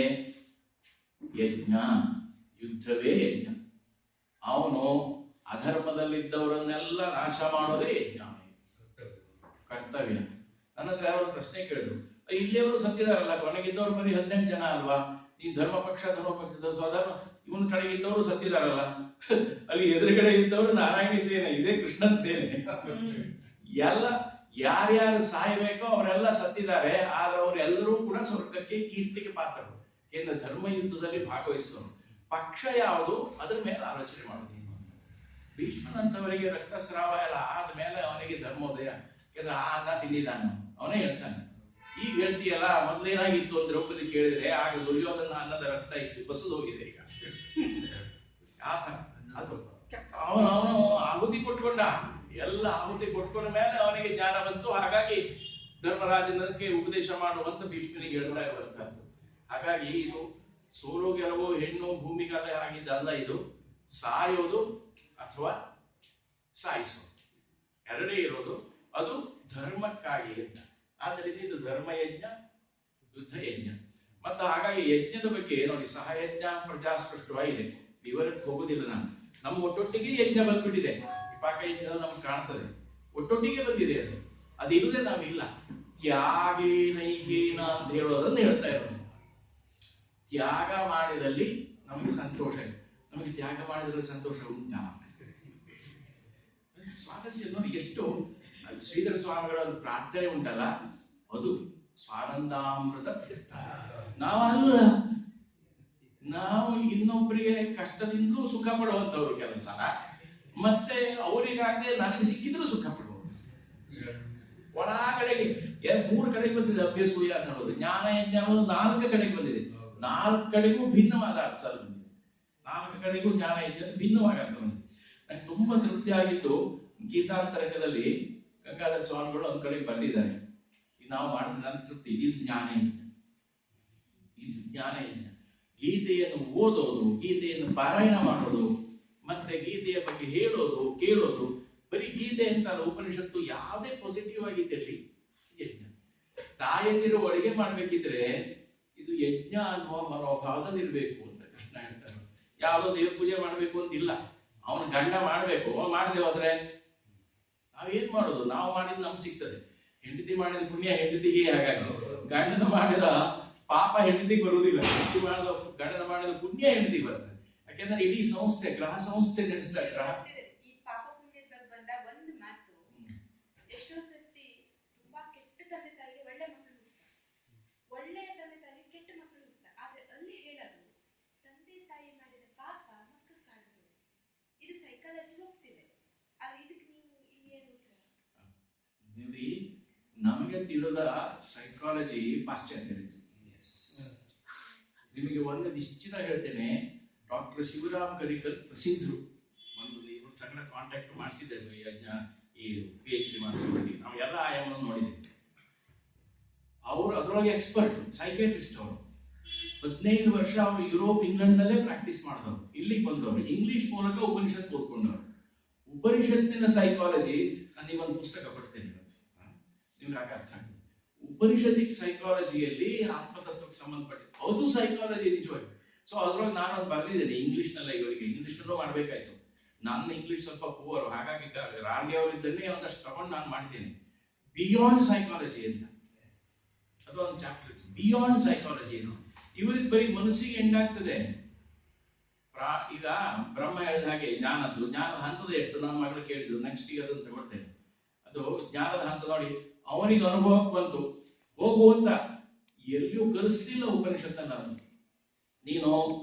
ಯಜ್ಞ ಯುದ್ಧವೇ ಯಜ್ಞ. ಅವನು ಅಧರ್ಮದಲ್ಲಿದ್ದವರನ್ನೆಲ್ಲ ನಾಶ ಮಾಡೋದೇ ಯಜ್ಞ, ಕರ್ತವ್ಯ. ನನ್ನ ಹತ್ರ ಯಾರೋ ಪ್ರಶ್ನೆ ಕೇಳಿದ್ರು, ಇಲ್ಲಿಯವರು ಸತ್ತಿದಾರಲ್ಲ, ಕೊನೆಗಿದ್ದವ್ರು ಬರೀ 18 ಜನ ಅಲ್ವಾ, ಈ ಧರ್ಮ ಪಕ್ಷದ ಸ್ವಧರ್ಮ ಇವನ್ ಕಡೆಗೆ ಇದ್ದವರು ಸತ್ತಿದಾರಲ್ಲ, ಅಲ್ಲಿ ಎದುರುಗಡೆ ಇದ್ದವರು ನಾರಾಯಣಿ ಸೇನೆ, ಇದೇ ಕೃಷ್ಣನ್ ಸೇನೆ. ಎಲ್ಲ ಯಾರ್ಯಾರು ಸಾಯಬೇಕೋ ಅವರೆಲ್ಲ ಸತ್ತಿದ್ದಾರೆ. ಆದ್ರೆ ಅವರೆಲ್ಲರೂ ಕೂಡ ಸ್ವರ್ಗಕ್ಕೆ ಕೀರ್ತಿಗೆ ಪಾತ್ರರು. ಕೇಂದ್ರ ಧರ್ಮ ಯುದ್ಧದಲ್ಲಿ ಭಾಗವಹಿಸುವರು. ಪಕ್ಷ ಯಾವುದು ಅದ್ರ ಮೇಲೆ ಆಲೋಚನೆ ಮಾಡುವುದು. ಭೀಷ್ಮನಂತವರಿಗೆ ರಕ್ತಸ್ರಾವ ಎಲ್ಲ ಆದ್ಮೇಲೆ ಅವನಿಗೆ ಧರ್ಮೋದಯ. ಯಾಕಂದ್ರೆ ಆ ಅನ್ನ ತಿಂದಿದ್ದಾನ, ಅವನೇ ಹೇಳ್ತಾನೆ. ಈಗ ಹೇಳ್ತೀಯಲ್ಲ, ಮೊದ್ಲೇನಾಗಿತ್ತು ಅಂತ ದ್ರೌಪದಿ ಕೇಳಿದ್ರೆ, ಆಗ ದುರ್ಯೋಧನ ಅನ್ನದ ರಕ್ತ ಇತ್ತು, ಬಸದು ಹೋಗಿದೆ ಈಗ. ಅದು ಅವನು ಆಹುತಿ ಕೊಟ್ಕೊಂಡ, ಎಲ್ಲ ಆಹುತಿ ಕೊಟ್ಕೊಂಡ ಮೇಲೆ ಅವನಿಗೆ ಜ್ಞಾನ ಬಂತು. ಹಾಗಾಗಿ ಧರ್ಮರಾಜನಕ್ಕೆ ಉಪದೇಶ ಮಾಡುವಂತ ಭೀಷ್ಮನಿಗೆ ಹೇಳ್ತಾ ಇರುವಂತಹದ್ದು. ಹಾಗಾಗಿ ಇದು ಸೋಲು ಗೆಲುವು, ಹೆಣ್ಣು ಭೂಮಿಗಲ್ಲೇ ಆಗಿದ್ದಲ್ಲ. ಇದು ಸಾಯೋದು ಅಥವಾ ಸಾಯಿಸೋದು ಎರಡೇ ಇರೋದು. ಅದು ಧರ್ಮಕ್ಕಾಗಿ ಅಂತ. ಆದ್ದರಿಂದ ಇದು ಧರ್ಮಯಜ್ಞ, ಯುದ್ಧ ಯಜ್ಞ. ಮತ್ತು ಹಾಗಾಗಿ ಯಜ್ಞದ ಬಗ್ಗೆ ನೋಡಿ, ಸಹಯಜ್ಞ ಪ್ರಜಾಸೃಷ್ಟವಾಗಿದೆ. ವಿವರಕ್ಕೆ ಹೋಗುದಿಲ್ಲ ನಾನು. ನಮ್ಮ ಒಟ್ಟೊಟ್ಟಿಗೆ ಯಜ್ಞ ಬಂದ್ಬಿಟ್ಟಿದೆ. ಪಾಕ ಯಜ್ಞ ನಮ್ಗೆ ಕಾಣ್ತದೆ, ಒಟ್ಟೊಟ್ಟಿಗೆ ಬಂದಿದೆ. ಅದು ಇಲ್ಲದೆ ನಾವಿಲ್ಲ. ತ್ಯಾಗೇನೈಕೇನ ಅಂತ ಹೇಳೋದನ್ನು ಹೇಳ್ತಾ ಇರೋದು. ತ್ಯಾಗ ಮಾಡಿದಲ್ಲಿ ನಮಗೆ ಸಂತೋಷ. ನಮಗೆ ತ್ಯಾಗ ಮಾಡಿದ್ರೆ ಸಂತೋಷ ಉಂಟಾ? ಸ್ವಾರಸ್ಯ ನೋಡಿ ಎಷ್ಟು. ಶ್ರೀಧರ ಸ್ವಾಮಿಗಳ ಪ್ರಾರ್ಥನೆ ಉಂಟಲ್ಲ, ಅದು ಸ್ವಾನಂದಾಮೃತ ತೀರ್ಥ. ನಾವಲ್ಲ, ನಾವು ಇನ್ನೊಬ್ಬರಿಗೆ ಕಷ್ಟದಿಂದಲೂ ಸುಖ ಪಡುವಂತವ್ರು ಕೆಲವು ಸಲ, ಮತ್ತೆ ಅವರಿಗಾಗದೆ ನನಗೆ ಸಿಕ್ಕಿದ್ರು ಸುಖ ಪಡುವುದು. ಒಳಗಡೆಗೆ 3 ಕಡೆಗೆ ಬಂದಿದೆ ಅಭ್ಯಸೂಯ ಅನ್ನೋದು, ಜ್ಞಾನ ಯಜ್ಞ ಅನ್ನೋದು 4 ಕಡೆಗೆ ಬಂದಿದೆ. 4 ಕಡೆಗೂ ಭಿನ್ನವಾದ ಅರ್ಥ ಬಂದಿದೆ. 4 ಕಡೆಗೂ ಜ್ಞಾನ ಯಜ್ಞ ಭಿನ್ನವಾದ ಅರ್ಥ ಬಂದಿದೆ. ನಂಗೆ ತುಂಬಾ ತೃಪ್ತಿ ಆಗಿತ್ತು. ಗೀತಾಂತರಂಗದಲ್ಲಿ ಗಂಗಾಧರ ಸ್ವಾಮಿಗಳು ಒಂದ್ ಕಡೆಗೆ ಬಂದಿದ್ದಾರೆ, ನಾವು ಮಾಡಿದ ನನ್ನ ತೃಪ್ತಿ, ಇದು ಜ್ಞಾನ ಯಜ್ಞ, ಇದು ಜ್ಞಾನ ಯಜ್ಞ. ಗೀತೆಯನ್ನು ಓದೋದು, ಗೀತೆಯನ್ನು ಪಾರಾಯಣ ಮಾಡೋದು, ಮತ್ತೆ ಗೀತೆಯ ಬಗ್ಗೆ ಹೇಳೋದು, ಕೇಳೋದು. ಬರೀ ಗೀತೆ ಅಂತ ಉಪನಿಷತ್ತು ಯಾವುದೇ ಪಾಸಿಟಿವ್ ಆಗಿದ್ದಲ್ಲಿ ಯಜ್ಞ. ತಾಯಂದಿರು ಅಡುಗೆ ಮಾಡ್ಬೇಕಿದ್ರೆ ಇದು ಯಜ್ಞ ಅನ್ನುವ ಮನೋಭಾವದಲ್ಲಿ ಇರ್ಬೇಕು ಅಂತ ಕೃಷ್ಣ ಹೇಳ್ತಾರೆ. ಯಾವುದೋ ದೇವ್ರ ಪೂಜೆ ಮಾಡ್ಬೇಕು ಅಂತಿಲ್ಲ, ಅವನ ಗಂಡ ಮಾಡ್ಬೇಕು. ಮಾಡದೆ ಹೋದ್ರೆ ನಾವೇನ್ ಮಾಡೋದು? ನಾವು ಮಾಡಿದ್ ನಮ್ಗೆ ಸಿಗ್ತದೆ. ಹೆಂಡತಿ ಮಾಡಿದ ಪುಣ್ಯ ಹೆಂಡತಿಗೆ, ಹಾಗಾಗಿ ಗಂಡನ ಮಾಡಿದ ಪಾಪ ಹೆಂಡತಿಗೆ ಬರುವುದಿಲ್ಲ, ಹೆಂಡತಿ ಮಾಡಿದ ಗಂಡನ ಮಾಡಿದ ಪುಣ್ಯ ಹೆಂಡತಿಗೆ ಬರ್ತದೆ. ಯಾಕೆಂದ್ರೆ ಇಡೀ ಸಂಸ್ಥೆ, ಗ್ರಹ ಸಂಸ್ಥೆ ನಡೆಸ್ತಾರೆ. ಗ್ರಹ ಎಷ್ಟೋ ಸರ್ತಿ ತುಂಬಾ ಕೆಟ್ಟ ತಂದೆ ತಾಯಿಗೆ ಒಳ್ಳೆ ಮಕ್ಕಳು ಹುಟ್ಟುತ್ತಾರೆ, ಒಳ್ಳೆಯ ತಂದೆ ತಾಯಿಗೆ ಕೆಟ್ಟ ಮಕ್ಕಳು ಹುಟ್ಟುತ್ತಾರೆ. ಆದ್ರೆ ಅಲ್ಲಿ ಹೇಳೋದು ತಂದೆ ತಾಯಿ ಮಾಡಿದ ಪಾಪ ಮಕ್ಕಳು ಕಾಡುವುದು, ಇದು ಸೈಕಾಲಜಿ ಹೋಗ್ತಿದೆ. ಆದ್ರೆ ಇದಕ್ಕೆ ನೀವು ಏನು ಉತ್ತರ? ನೋಡಿ, ನಮಗೆ ತಿಳಿದ ಸೈಕಾಲಜಿ ಪಾಶ್ಚಾತ್ಯರಿತ್ತು. ನಿಮಗೆ ಒಂದು ನಿಶ್ಚಿತ ಹೇಳ್ತೇನೆ, ಡಾಕ್ಟರ್ ಶಿವರಾಮ್ ಕರಿಕಲ್ ಪ್ರಸಿದ್ಧರು. ಒಂದು ಸಣ್ಣ ಕಾಂಟ್ಯಾಕ್ಟ್ ಮಾಡಿಸಿದ್ದೇವೆ ಈ PhD ಮಾಡಿಸೋದಕ್ಕೆ. ನಾವು ಎಲ್ಲ ಆಯಾಮವನ್ನು ನೋಡಿದ್ದೇವೆ. ಅವರು ಅದರೊಳಗೆ ಎಕ್ಸ್ಪರ್ಟ್, ಸೈಕಿಯಾಟ್ರಿಸ್ಟ್. ಅವರು 15 ವರ್ಷ ಅವರು ಯುರೋಪ್, ಇಂಗ್ಲೆಂಡ್ ನಲ್ಲೇ ಪ್ರಾಕ್ಟೀಸ್ ಮಾಡಿದವರು. ಇಲ್ಲಿಗೆ ಬಂದವರು, ಇಂಗ್ಲಿಷ್ ಮೂಲಕ ಉಪನಿಷತ್ ಓದ್ಕೊಂಡವರು. ಉಪನಿಷತ್ತಿನ ಸೈಕಾಲಜಿ, ನಾನು ಒಂದು ಪುಸ್ತಕ ಕೊಡ್ತೇನೆ, ನಿಮ್ಗೆ ಆಗ ಅರ್ಥ ಆಗ್ತದೆ. ಉಪನಿಷತ್ತಿಕ್ ಸೈಕಾಲಜಿಯಲ್ಲಿ ಆತ್ಮತತ್ವಕ್ಕೆ ಸಂಬಂಧಪಟ್ಟಿದ್ದು ಹೌದು ಸೈಕಾಲಜಿ ನಿಜವಾಗಿ. ಸೊ ಅದ್ರೊಳಗೆ ನಾನು ಬರೆದಿದ್ದೇನೆ ಇಂಗ್ಲಿಷ್ ನಲ್ಲ. ಇವರಿಗೆ ಇಂಗ್ಲಿಷ್ ನಲ್ಲೂ ಮಾಡ್ಬೇಕಾಯ್ತು. ನನ್ನ ಇಂಗ್ಲಿಷ್ ಸ್ವಲ್ಪ ಪೂರ್, ಹಾಗಾಗಿ ರಾಂಗೆ ಅವರಿದ್ದನ್ನೇ ಒಂದಷ್ಟು ತಗೊಂಡು ನಾನು ಮಾಡಿದ್ದೇನೆ. ಬಿಯಾಂಡ್ ಸೈಕಾಲಜಿ ಅಂತ ಅದೊಂದು ಚಾಪ್ಟರ್. ಬಿಯಾಂಡ್ ಸೈಕಾಲಜಿ ಏನು, ಇವರಿಗೆ ಬರೀ ಮನಸ್ಸಿಗೆ ಎಂಡಾಗ್ತದೆ. ಈಗ ಬ್ರಹ್ಮ ಹೇಳಿದ ಹಾಗೆ ಜ್ಞಾನದ ಹಂತದ ಎಷ್ಟು ನನ್ನ ಮಗಳು ಕೇಳಿದ್ರು, ನೆಕ್ಸ್ಟ್ ಈಗ ಅದನ್ನು ತಗೊಳ್ತೇನೆ. ಅದು ಜ್ಞಾನದ ಹಂತ ನೋಡಿ, ಅವನಿಗೆ ಅನುಭವಕ್ಕೆ ಬಂತು, ಹೋಗು ಅಂತ ಎಲ್ಲಿಯೂ ಕಲಿಸ್ಲಿಲ್ಲ ಉಪನಿಷತ್ತನ್ನ. ನೀನು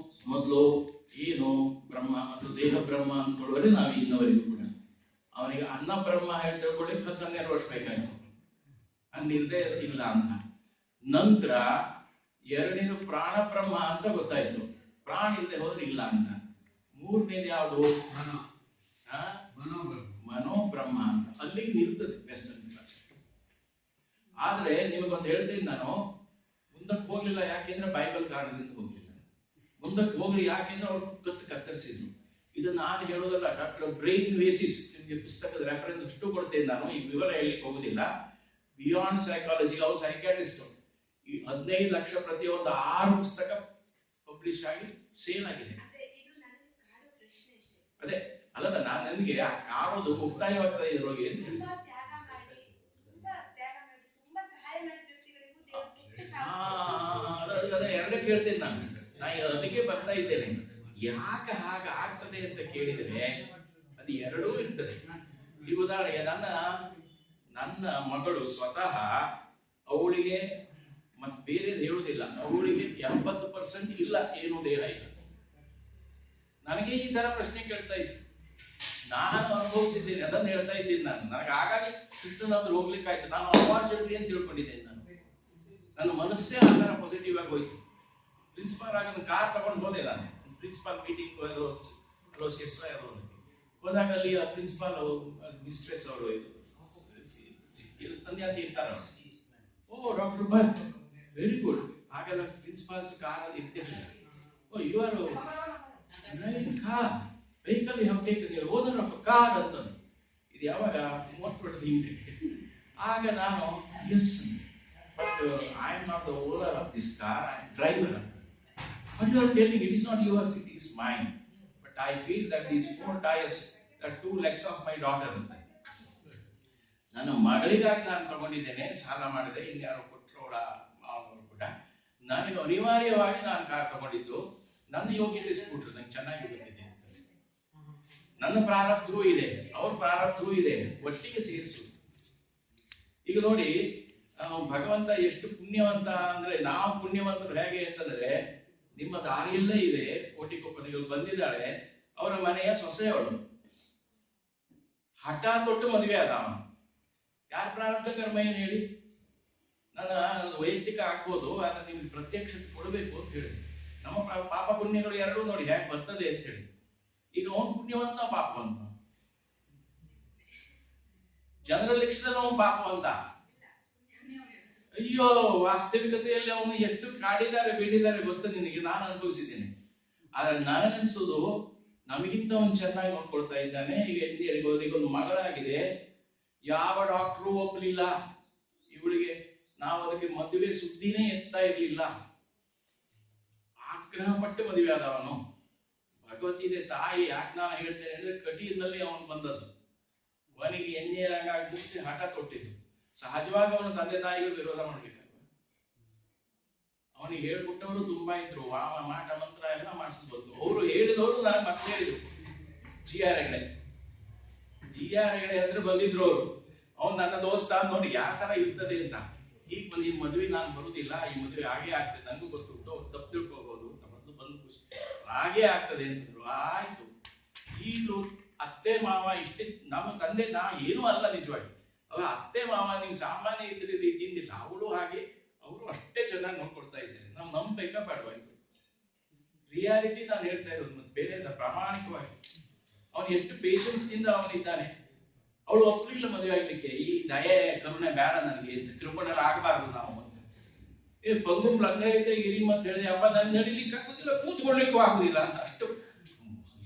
ಮೊದಲು ಏನು ಬ್ರಹ್ಮ ಮತ್ತು ದೇಹ ಬ್ರಹ್ಮ ಅಂದ್ಕೊಳ್ಳುವರೆ ನಾವು ಇನ್ನವರೆಗೂ ಕೂಡ. ಅವನಿಗೆ ಅನ್ನ ಬ್ರಹ್ಮ ಹೇಳಿ ತಿಳ್ಕೊಳ್ಳಿಕ್ಕೆ 12 ವರ್ಷ ಬೇಕಾಯ್ತು, ಹಂಗಿಲ್ದೇ ಇಲ್ಲ ಅಂತ. ನಂತರ ಎರಡನೇದು ಪ್ರಾಣ ಬ್ರಹ್ಮ ಅಂತ ಗೊತ್ತಾಯ್ತು, ಪ್ರಾಣ ಇಲ್ಲದೆ ಹೋದ್ರೆ ಇಲ್ಲ ಅಂತ. ಮೂರನೇದು ಯಾವುದು? ಮನೋಬ್ರಹ್ಮ ಅಂತ. ಅಲ್ಲಿಗೆ ನಿಲ್ತದೆ ವೆಸ್ಟರ್ನ್ ಕ್ಲಾಸ್. ಆದ್ರೆ ನಿಮಗೊಂದು ಹೇಳ್ತೀನಿ ನಾನು, ಮುಂದಕ್ಕೆ ಹೋಗ್ಲಿಲ್ಲ. ಯಾಕೆಂದ್ರೆ ಬೈಬಲ್ ಕಾರಣದಿಂದ ಹೋಗ್ಲಿಲ್ಲ. ಮುಂದಕ್ಕೆ ಹೋಗ್ಲಿ ಯಾಕೆಂದ್ರೆ ಅವ್ರು ಕತ್ತರಿಸಿದ್ರು. ಇದು ನಾನು ಹೇಳೋದಲ್ಲ, ಡಾಕ್ಟರ್ ಬ್ರೈನ್ ವೇಸಿಸ್, ನಿಮ್ಗೆ ಪುಸ್ತಕದ ರೆಫರೆನ್ಸ್ ಅಷ್ಟು ಕೊಡ್ತೇನೆ ನಾನು, ಈ ವಿವರ ಹೇಳಲಿಕ್ಕೆ ಹೋಗುದಿಲ್ಲ. ಬಿಯಾಂಡ್ ಸೈಕಾಲಜಿ, ಅವ್ರು ಸೈಕಾಟ್ರಿಸ್ಟ್. ಈ 15 ಲಕ್ಷ ಪ್ರತಿಯೊಂದು 6 ಪುಸ್ತಕ ಪಬ್ಲಿಷ್ ಆಗಿ ಸೇಲ್ ಆಗಿದೆ. ಅದೇ ಅಲ್ಲಲ್ಲ, ನಾನು ನನಗೆ ಕಾಡೋದು ಮುಕ್ತಾಯವಾಗ್ತದೆ ಇದ್ರೊಳಗೆ ಅಂತ ಹೇಳಿ. ಅದೇ ಎರಡೇ ಕೇಳ್ತೇನೆ ನಾನು ಅದಕ್ಕೆ ಬರ್ತಾ ಇದ್ದೇನೆ. ಯಾಕೆ ಹಾಗೆ ಆಗ್ತದೆ ಅಂತ ಕೇಳಿದ್ರೆ ಅದು ಎರಡೂ ಇರ್ತದೆ. ಈ ಉದಾಹರಣೆಗೆ ನನ್ನ ಮಗಳು ಸ್ವತಃ, ಅವಳಿಗೆ ಮತ್ತೆ ಬೇರೆ ಹೇಳುವುದಿಲ್ಲ, ಅವಳಿಗೆ 70% ಇಲ್ಲ, ಏನು ದೇಹ ಇಲ್ಲ. ನನಗೆ ಈ ತರ ಪ್ರಶ್ನೆ ಕೇಳ್ತಾ ಇತ್ತು, ನಾನು ಅನುಭವಿಸಿದ್ದೇನೆ, ಅದನ್ನು ಹೇಳ್ತಾ ಇದ್ದೀನಿ ನಾನು. ನನಗೆ ಹಾಗಾಗಿ ಕೃಷ್ಣನ ಹತ್ರ ಹೋಗ್ಲಿಕ್ಕಾಯ್ತು. ನಾನು ಅಪಾರ್ಚುನಿಟಿ ಅಂತ ತಿಳ್ಕೊಂಡಿದ್ದೇನೆ. ನನ್ನ ಮನಸ್ಸೇ ಆ ತರ ಪಾಸಿಟಿವ್ ಆಗಿ ಹೋಯ್ತು. ಪ್ರಿನ್ಸಿಪಾಲ್ ಆಗಿ ಕಾರ್ ತಗೊಂಡು ಹೋದೆ ನಾನು. ಪ್ರಿನ್ಸಿಪಾಲ್ ಮೀಟಿಂಗ್ ಹೋದಾಗ ಅಲ್ಲಿ ಆ ಪ್ರಿನ್ಸಿಪಾಲ್ ಮಿಸ್ಟ್ರೆಸ್ ಅವರು ಸನ್ಯಾಸಿ ಇರ್ತಾರ. Oh doctor Bhat, very good. ಹಾಗೆಲ್ಲ ಪ್ರಿನ್ಸಿಪಾಲ್ಸ್ ಕಾರ್ ಅಲ್ಲಿ ಇರ್ತಿರ್ಲಿಲ್ಲ. Oh you are driving car, vehicle you have taken, you are owner of a car ಅಂತ. ಇದು ಯಾವಾಗ 30 ವರ್ಷದ ಹಿಂದೆ. ಆಗ ನಾನು yes, but I am not the owner of this car, I am driver. But you are telling it is not yours, it is mine. But I feel that these 4 tires, the 2 legs of my daughter. ನನ್ನ ಮಗಳಿಗಾಗಿ ನಾನು ತಗೊಂಡಿದ್ದೇನೆ, ಸಾಲ ಮಾಡಿದೆ, ಇನ್ಯಾರು ಕೊಟ್ಟರೋಡ ಅವರು ಕೂಡ. ನನಗೆ ಅನಿವಾರ್ಯವಾಗಿ ನಾನು ಕಾರ್ ತಗೊಂಡಿದ್ದು. ನನ್ನ ಯೋಗ್ಯತೆ ಸ್ಕೂಟರ್, ನಂಗೆ ಚೆನ್ನಾಗಿ ಗೊತ್ತಿದೆ. ನನ್ನ ಪ್ರಾರಬ್ಧವೂ ಇದೆ, ಅವ್ರ ಪ್ರಾರಬ್ಧವೂ ಇದೆ, ಒಟ್ಟಿಗೆ ಸೇರಿಸು. ಈಗ ನೋಡಿ, ಭಗವಂತ ಎಷ್ಟು ಪುಣ್ಯವಂತ ಅಂದ್ರೆ, ನಾವು ಪುಣ್ಯವಂತರು ಹೇಗೆ ಅಂತಂದ್ರೆ, ನಿಮ್ಮ ದಾರಿಯಲ್ಲೇ ಇದೆ, ಕೋಟಿ ಕೊಪ್ಪನಿಗಳು ಬಂದಿದ್ದಾಳೆ, ಅವರ ಮನೆಯ ಸೊಸೆಯವಳು ಹಠ ತೊಟ್ಟು ಮದುವೆ ಆದ. ಯಾರ ಪ್ರಾರಬ್ಧ ಕರ್ಮ ಏನು ಹೇಳಿ? ನನ್ನ ವೈಯಕ್ತಿಕ ಆಗ್ಬೋದು, ಆದ್ರೆ ನಿಮ್ಗೆ ಪ್ರತ್ಯಕ್ಷತೆ ಕೊಡಬೇಕು ಅಂತ ಹೇಳಿ. ನಮ್ಮ ಪಾಪ ಪುಣ್ಯಗಳು ಎರಡೂ ನೋಡಿ ಹೇಗೆ ಬರ್ತದೆ ಅಂತ ಹೇಳಿ. ಈಗ ಅವನು ಪುಣ್ಯವಂತ ಪಾಪವಂತ, ಜನರ ಲಕ್ಷದಲ್ಲಿ ಅವನು ಪಾಪವಂತ. ಅಯ್ಯೋ, ವಾಸ್ತವಿಕತೆಯಲ್ಲಿ ಅವನು ಎಷ್ಟು ಕಾಡಿದ್ದಾರೆ ಬೇಡಿದ್ದಾರೆ ಗೊತ್ತ ನಿನಗೆ, ನಾನು ಅನುಭವಿಸಿದ್ದೇನೆ. ಆದ್ರೆ ನನಗನ್ಸೋದು ನಮಗಿಂತ ಅವನು ಚೆನ್ನಾಗಿ ನೋಡ್ಕೊಳ್ತಾ ಇದ್ದಾನೆ. ಈಗ ಒಂದು ಮಗಳಾಗಿದೆ, ಯಾವ ಡಾಕ್ಟ್ರು ಒಪ್ಪಲಿಲ್ಲ ಇವಳಿಗೆ, ನಾವು ಅದಕ್ಕೆ ಮದುವೆ ಸುದ್ದಿನೇ ಎತ್ತಾ ಇರ್ಲಿಲ್ಲ, ಆಗ್ರಹ ಪಟ್ಟು ಮದುವೆ ಆದವನು. ಭಗವದ್ಗೀತೆ ತಾಯಿ ಯಾಕೆ ನಾನು ಹೇಳ್ತೇನೆ ಅಂದ್ರೆ, ಕಟಿಯಲ್ಲಿ ಅವನು ಬಂದದ್ದು, ಅವನಿಗೆ ಎಣ್ಣೆ ರಂಗಾಗಿ ಮುಗಿಸಿ ಹಠ ತೊಟ್ಟಿದ್ದು. ಸಹಜವಾಗಿ ಅವನು ತಂದೆ ತಾಯಿಗಳು ವಿರೋಧ ಮಾಡ್ಬೇಕಲ್ವ. ಅವನಿಗೆ ಹೇಳ್ಬಿಟ್ಟವರು ತುಂಬಾ ಇದ್ರು, ವಾಮ ಮಾಟ ಮಂತ್ರ ಎಲ್ಲ ಮಾಡಿಸ್ಬೋದು. ಅವರು ಹೇಳಿದವರು ನನಗೆ ಮತ್ತೆ ಹೇಳಿದ್ರು, ಜಿ ಆರ್ ಹೆಗಡೆ ಅಂದ್ರೆ ಬಂದಿದ್ರು ಅವರು. ಅವ್ನು ನನ್ನ ದೋಸ್ತ ನೋಡಿ ಯಾವ ತರ ಇರ್ತದೆ ಅಂತ. ಈಗ ಬಂದು ಈ ಮದುವೆ ನಾನು ಬರುದಿಲ್ಲ, ಈ ಮದುವೆ ಹಾಗೆ ಆಗ್ತದೆ, ನನಗೂ ಗೊತ್ತುಂಟು, ಅವ್ರು ತಪ್ಪು ತಿಳ್ಕೋಬಹುದು, ಮೊದಲು ಬಂದು ಖುಷಿ ಹಾಗೆ ಆಗ್ತದೆ ಅಂತಂದ್ರು. ಆಯ್ತು. ಈಗಲೂ ಅತ್ತೆ ಮಾವ ಇಷ್ಟೇ, ನಮ್ಮ ತಂದೆ ನಾ ಏನೂ ಅಲ್ಲ ನಿಜವಾಗಿ. ಅವ್ರ ಅತ್ತೆ ಮಾವ ನೀವು ಸಾಮಾನ್ಯ ಇದ್ರ ರೀತಿಯಿಂದಿಲ್ಲ, ಅವಳು ಹಾಗೆ, ಅವರು ಅಷ್ಟೇ ಚೆನ್ನಾಗಿ ನೋಡ್ಕೊಳ್ತಾ ಇದ್ದಾರೆ. ನಾವು ನಂಬೇಕಾ ಬೇಡವಾಗಿ? ರಿಯಾಲಿಟಿ ನಾನು ಹೇಳ್ತಾ ಇರೋದು, ಮತ್ತೆ ಬೇರೆ ಪ್ರಾಮಾಣಿಕವಾಗಿ. ಅವನು ಎಷ್ಟು ಪೇಷನ್ಸ್ ನಿಂದ ಅವನಿದ್ದಾನೆ. ಅವಳು ಒಪ್ಪಲಿಲ್ಲ ಮದುವೆ ಆಗ್ಲಿಕ್ಕೆ. ಈ ದಯೆ ಕರುಣೆ ಬೇಡ ನನಗೆ, ಕೃಪಣರಾಗಬಾರ್ದು ನಾವು ಅಂತ. ಪಂಗು ಲಂಗ ಐತೆ ಇರಿ ಅಂತ ಹೇಳಿದೆ, ಅಪ್ಪ ನನ್ ನಡಿಲಿಕ್ಕೆ ಆಗುದಿಲ್ಲ, ಕೂತ್ಕೊಳ್ಳಿಕ್ಕೂ ಆಗುದಿಲ್ಲ ಅಂತ ಅಷ್ಟು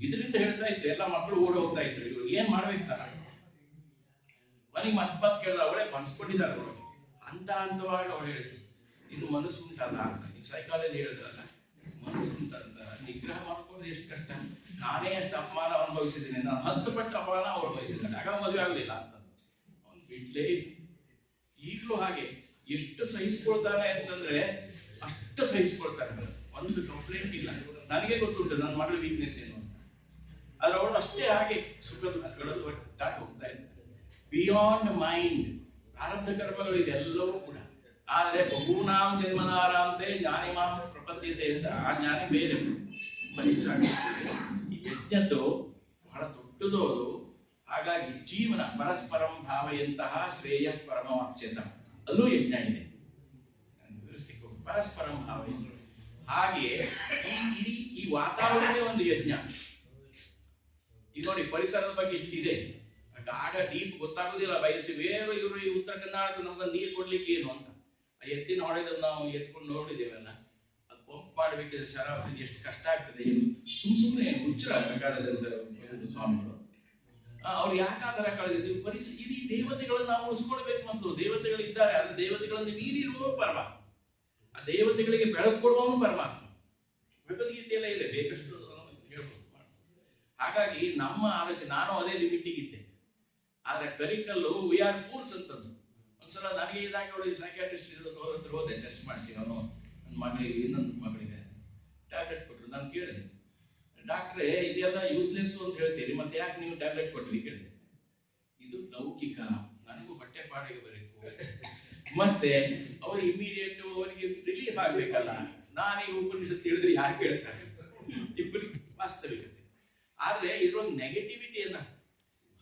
ಇದರಿಂದ ಹೇಳ್ತಾ ಇದ್ದೆ. ಎಲ್ಲ ಮಕ್ಕಳು ಓಡಿ ಹೋಗ್ತಾ ಇದ್ರು, ಇವ್ರು ಏನ್ ಮಾಡ್ಬೇಕು ತಾನ. ಮನೆಗೆ ಮತ್ ಕೇಳ್ದ, ಅವಳೇ ಮನ್ಸ್ಕೊಂಡಿದ್ದಾಳೆ ಅವಳು. ಹಂತವಾಗಿ ಅವಳು ಹೇಳಿದ್ರು, ಇದು ಮನಸ್ಸು ಉಂಟಲ್ಲ ಅಂತ. ನೀವು ಸೈಕಾಲಜಿ ಹೇಳಿದ್ರಲ್ಲ, ಮನಸ್ಸು ಉಂಟಂತ ನಿಗ್ರಹ ಮಾಡ್ಕೊಳ್ಳೋದು ಎಷ್ಟು ಕಷ್ಟ. ನಾನೇ ಎಷ್ಟು ಅಪಮಾನ ಅನುಭವಿಸಿದ್ದೀನಿ, ನಾನು 10 ಪಟ್ಟು ಅಪಮಾನ ಅನುಭವಿಸಿದ್ದೇನೆ, ಆಗ ಮದುವೆ ಆಗುದಿಲ್ಲ ಅಂತ ಅವ್ನು ಬಿಡ್ಲೇ ಇಲ್ಲ. ಈಗಲೂ ಹಾಗೆ ಎಷ್ಟು ಸಹಿಸ್ಕೊಳ್ತಾನೆ ಅಂತಂದ್ರೆ ಅಷ್ಟು ಸಹಿಸ್ಕೊಳ್ತಾನೆ, ಒಂದು ಕಂಪ್ಲೇಂಟ್ ಇಲ್ಲ. ನನಗೆ ಗೊತ್ತುಂಟು ನನ್ನ ಮಗಳ ವೀಕ್ನೆಸ್ ಏನು ಅಂತ. ಆದ್ರೆ ಅವಳು ಅಷ್ಟೇ ಹಾಗೆ ಸುಖದ ಕಳೆದು ಒಟ್ಟಾಗಿ ಹೋಗ್ತಾ ಇದ್ದಾರೆ. ಬಿಯಾಂಡ್ ಮೈಂಡ್ ಪ್ರಾರಬ್ಧ ಕರ್ಮಗಳು ಇದೆಲ್ಲವೂ ಕೂಡ. ಆದ್ರೆ ಬಹುನಾಂ ಜನ್ಮನಾರಾಂತೆ ಜ್ಞಾನಿಮಾಂ ಪ್ರಪದ್ಯತೆ ಅಂತ, ಆ ಜ್ಞಾನಿ ಬೇರೆ ಈ ಯಜ್ಞದ್ದು ಬಹಳ ದೊಡ್ಡದು ಅದು. ಹಾಗಾಗಿ ಜೀವನ ಪರಸ್ಪರಂ ಭಾವಯಂತಹ ಶ್ರೇಯ ಪರಮವಾಪ್ಸ್ಯತ, ಅಲ್ಲೂ ಯಜ್ಞ ಇದೆ, ಪರಸ್ಪರಂ ಭಾವ. ಹಾಗೆ ಇಡೀ ಈ ವಾತಾವರಣವೇ ಒಂದು ಯಜ್ಞ. ಈಗ ನೋಡಿ, ಪರಿಸರದ ಬಗ್ಗೆ ಇಷ್ಟಿದೆ, ಗಾಢ ಡೀಪ್ ಗೊತ್ತಾಗುದಿಲ್ಲ. ಬಯಸಿ ಬೇರೆ ಇವರು ಈ ಉತ್ತರ ಕರ್ನಾಟಕ ನಮ್ಗೆ ನೀರು ಕೊಡ್ಲಿಕ್ಕೆ ಏನು ಅಂತ ಆ ಎತ್ತಿನ ಹೊಡೆದನ್ನು ನಾವು ಎತ್ಕೊಂಡು ನೋಡಿದ್ದೇವಲ್ಲ, ಅದು ಪಂಪ್ ಮಾಡ್ಬೇಕಿದ್ರೆ ಶರಾವತಿ ಎಷ್ಟು ಕಷ್ಟ ಆಗ್ತದೆ. ಸುಮ್ಮನೆ ಹುಚ್ಚರ ಬೇಕಾದ ಸ್ವಾಮಿಗಳು ಅವ್ರು ಯಾಕಾದರ ಕಳೆದಿದ್ದು ಇಡೀ ದೇವತೆಗಳನ್ನ ನಾವು ಉಳಿಸ್ಕೊಳ್ಬೇಕು. ಮತ್ತು ದೇವತೆಗಳಿದ್ದಾರೆ, ಆದ್ರೆ ದೇವತೆಗಳನ್ನು ಮೀರಿರುವ ಪರಮಾತ್ಮ, ಆ ದೇವತೆಗಳಿಗೆ ಬೆಳಕು ಕೊಡುವವನು ಪರಮಾತ್ಮ. ಭಗವದ್ಗೀತೆಯಲ್ಲ ಇದೆ, ಬೇಕಷ್ಟು ಹೇಳ್ಬೋದು. ಹಾಗಾಗಿ ನಮ್ಮ ಆಲೋಚನೆ, ನಾನು ಅದೇ ಲಿಮಿಟಿಗೆ ಇದ್ದೆ. ಆದ್ರೆ ಕರಿಕಲ್ಲು ವಿ ಆರ್ ಫೂಲ್ಸ್ ಅಂತದ್ದು. ಒಂದ್ಸಲ ನನಗೆ ಇದಾಗಿ ಅವಳಿಗೆ ಸೈಕ್ಯಾಟ್ರಿಸ್ಟ್ ಹತ್ರ ಹೋದೆ, ಟೆಸ್ಟ್ ಮಾಡಿಸಿ. ಅವನು ನನ್ನ ಮಗಳಿಗೆ, ಇನ್ನೊಂದು ಮಗಳಿಗೆ ಟ್ಯಾಬ್ಲೆಟ್ ಕೊಟ್ಟರು. ನಾನು ಕೇಳಿದೆ, ಡಾಕ್ಟ್ರೇ ಇದೆಲ್ಲ ಯೂಸ್ಲೆಸ್ ಅಂತ ಹೇಳ್ತೀರಿ, ಮತ್ತೆ ಯಾಕೆ ನೀವು ಟ್ಯಾಬ್ಲೆಟ್ ಕೊಟ್ರಿ ಕೇಳಿದೆ. ಇದು ಲೌಕಿಕ, ನನಗೂ ಹೊಟ್ಟೆ ಪಾಡಿಗೆ ಬರಬೇಕು, ಮತ್ತೆ ಅವ್ರು ಇಮಿಡಿಯೇಟ್ ಅವರಿಗೆ ರಿಲೀಫ್ ಆಗ್ಬೇಕಲ್ಲ. ನಾನೀಗ ಉಪನಿಷತ್ತು ಹೇಳಿದ್ರೆ ಯಾರು ಕೇಳ್ತಾರೆ? ಇಬ್ಬರಿಗೆ ವಾಸ್ತವಿಕತೆ. ಆದ್ರೆ ಇದ್ರೊಂದು ನೆಗೆಟಿವಿಟಿಯನ್ನ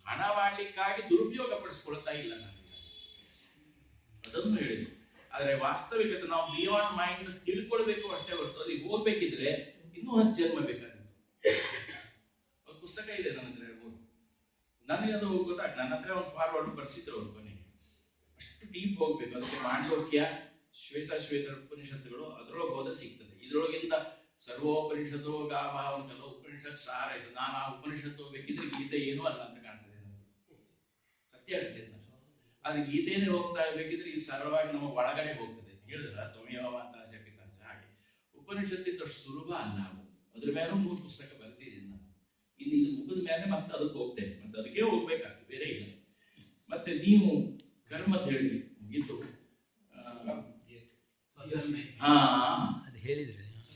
ಹಣ ಮಾಡ್ಲಿಕ್ಕಾಗಿ ದುರುಪಯೋಗ ಪಡಿಸ್ಕೊಳ್ತಾ ಇಲ್ಲ ನಾನು, ಅದನ್ನು ಹೇಳಿದ್ರು. ಆದ್ರೆ ವಾಸ್ತವಿಕತೆ ನಾವು ಬಿಯಾಂಡ್ ಮೈಂಡ್ ತಿಳ್ಕೊಳ್ಬೇಕು ಅಷ್ಟೇ ಹೊರತು ಅದಕ್ಕೆ ಹೋಗ್ಬೇಕಿದ್ರೆ ಇನ್ನೂ 10 ಜನ್ಮ ಬೇಕಾಗಿತ್ತು. ಒಂದು ಪುಸ್ತಕ ಇದೆ ನನ್ನ ಹತ್ರ, 3. ನನಗೆ ಅದು ಗೊತ್ತಾಗ್ತದೆ. ನನ್ನ ಹತ್ರ ಒಂದು ಫಾರ್ವರ್ಡ್ ಬರ್ಸಿದ್ರು ಅವ್ರು ಕೊನೆಗೆ. ಅಷ್ಟು ಡೀಪ್ ಹೋಗ್ಬೇಕು. ಅದಕ್ಕೆ ಮಾಂಡೋಕ್ಯ, ಶ್ವೇತ ಉಪನಿಷತ್ತುಗಳು ಅದ್ರೊಳಗೆ ಹೋದ್ರೆ ಸಿಗ್ತದೆ. ಇದ್ರೊಳಗಿಂತ ಸರ್ವೋಪನಿಷತ್ತು ಗಾಭ ಉಂಟಲ್ಲ, ಉಪನಿಷತ್ ಸಾರ ಇದು. ನಾನು ಆ ಉಪನಿಷತ್ತು ಹೋಗ್ಬೇಕಿದ್ರೆ ಗೀತೆ ಏನೂ ಅಲ್ಲ ಅಂತ ಕಾಣ್ತದೆ ನನಗೆ, ಸತ್ಯ ಹೇಳ್ತೇನೆ ನಾನು. ಆದ್ರೆ ಗೀತೆನೇ ಹೋಗ್ತಾ ಇರ್ಬೇಕಿದ್ರೆ ಇದು ಸರಳವಾಗಿ ನಮ್ಮ ಒಳಗಡೆ ಹೋಗ್ತದೆ. ಹೇಳಿದ್ರ ತ್ವಮೇವ ಮಾತಾ ಜಪಿತಾಂಶ. ಹಾಗೆ ಉಪನಿಷತ್ತಿದ್ದಷ್ಟು ಸುಲಭ ಅಲ್ಲ ಅದು. ಅದ್ರ ಮೇಲೆ 3 ಪುಸ್ತಕ ಬರೆದಿದ್ದೀನಿ ನಾನು. ಇನ್ನು ಇದು ಮುಗಿದ ಮೇಲೆ ಮತ್ತೆ ಅದಕ್ಕೆ ಹೋಗ್ತೇನೆ, ಮತ್ತೆ ಅದಕ್ಕೆ ಹೋಗ್ಬೇಕಾಗ್ತದೆ, ಬೇರೆ ಇಲ್ಲ. ಮತ್ತೆ ನೀವು ಕರ್ಮ ಹೇಳಿದ್ರಿ, ಮುಗೀತು.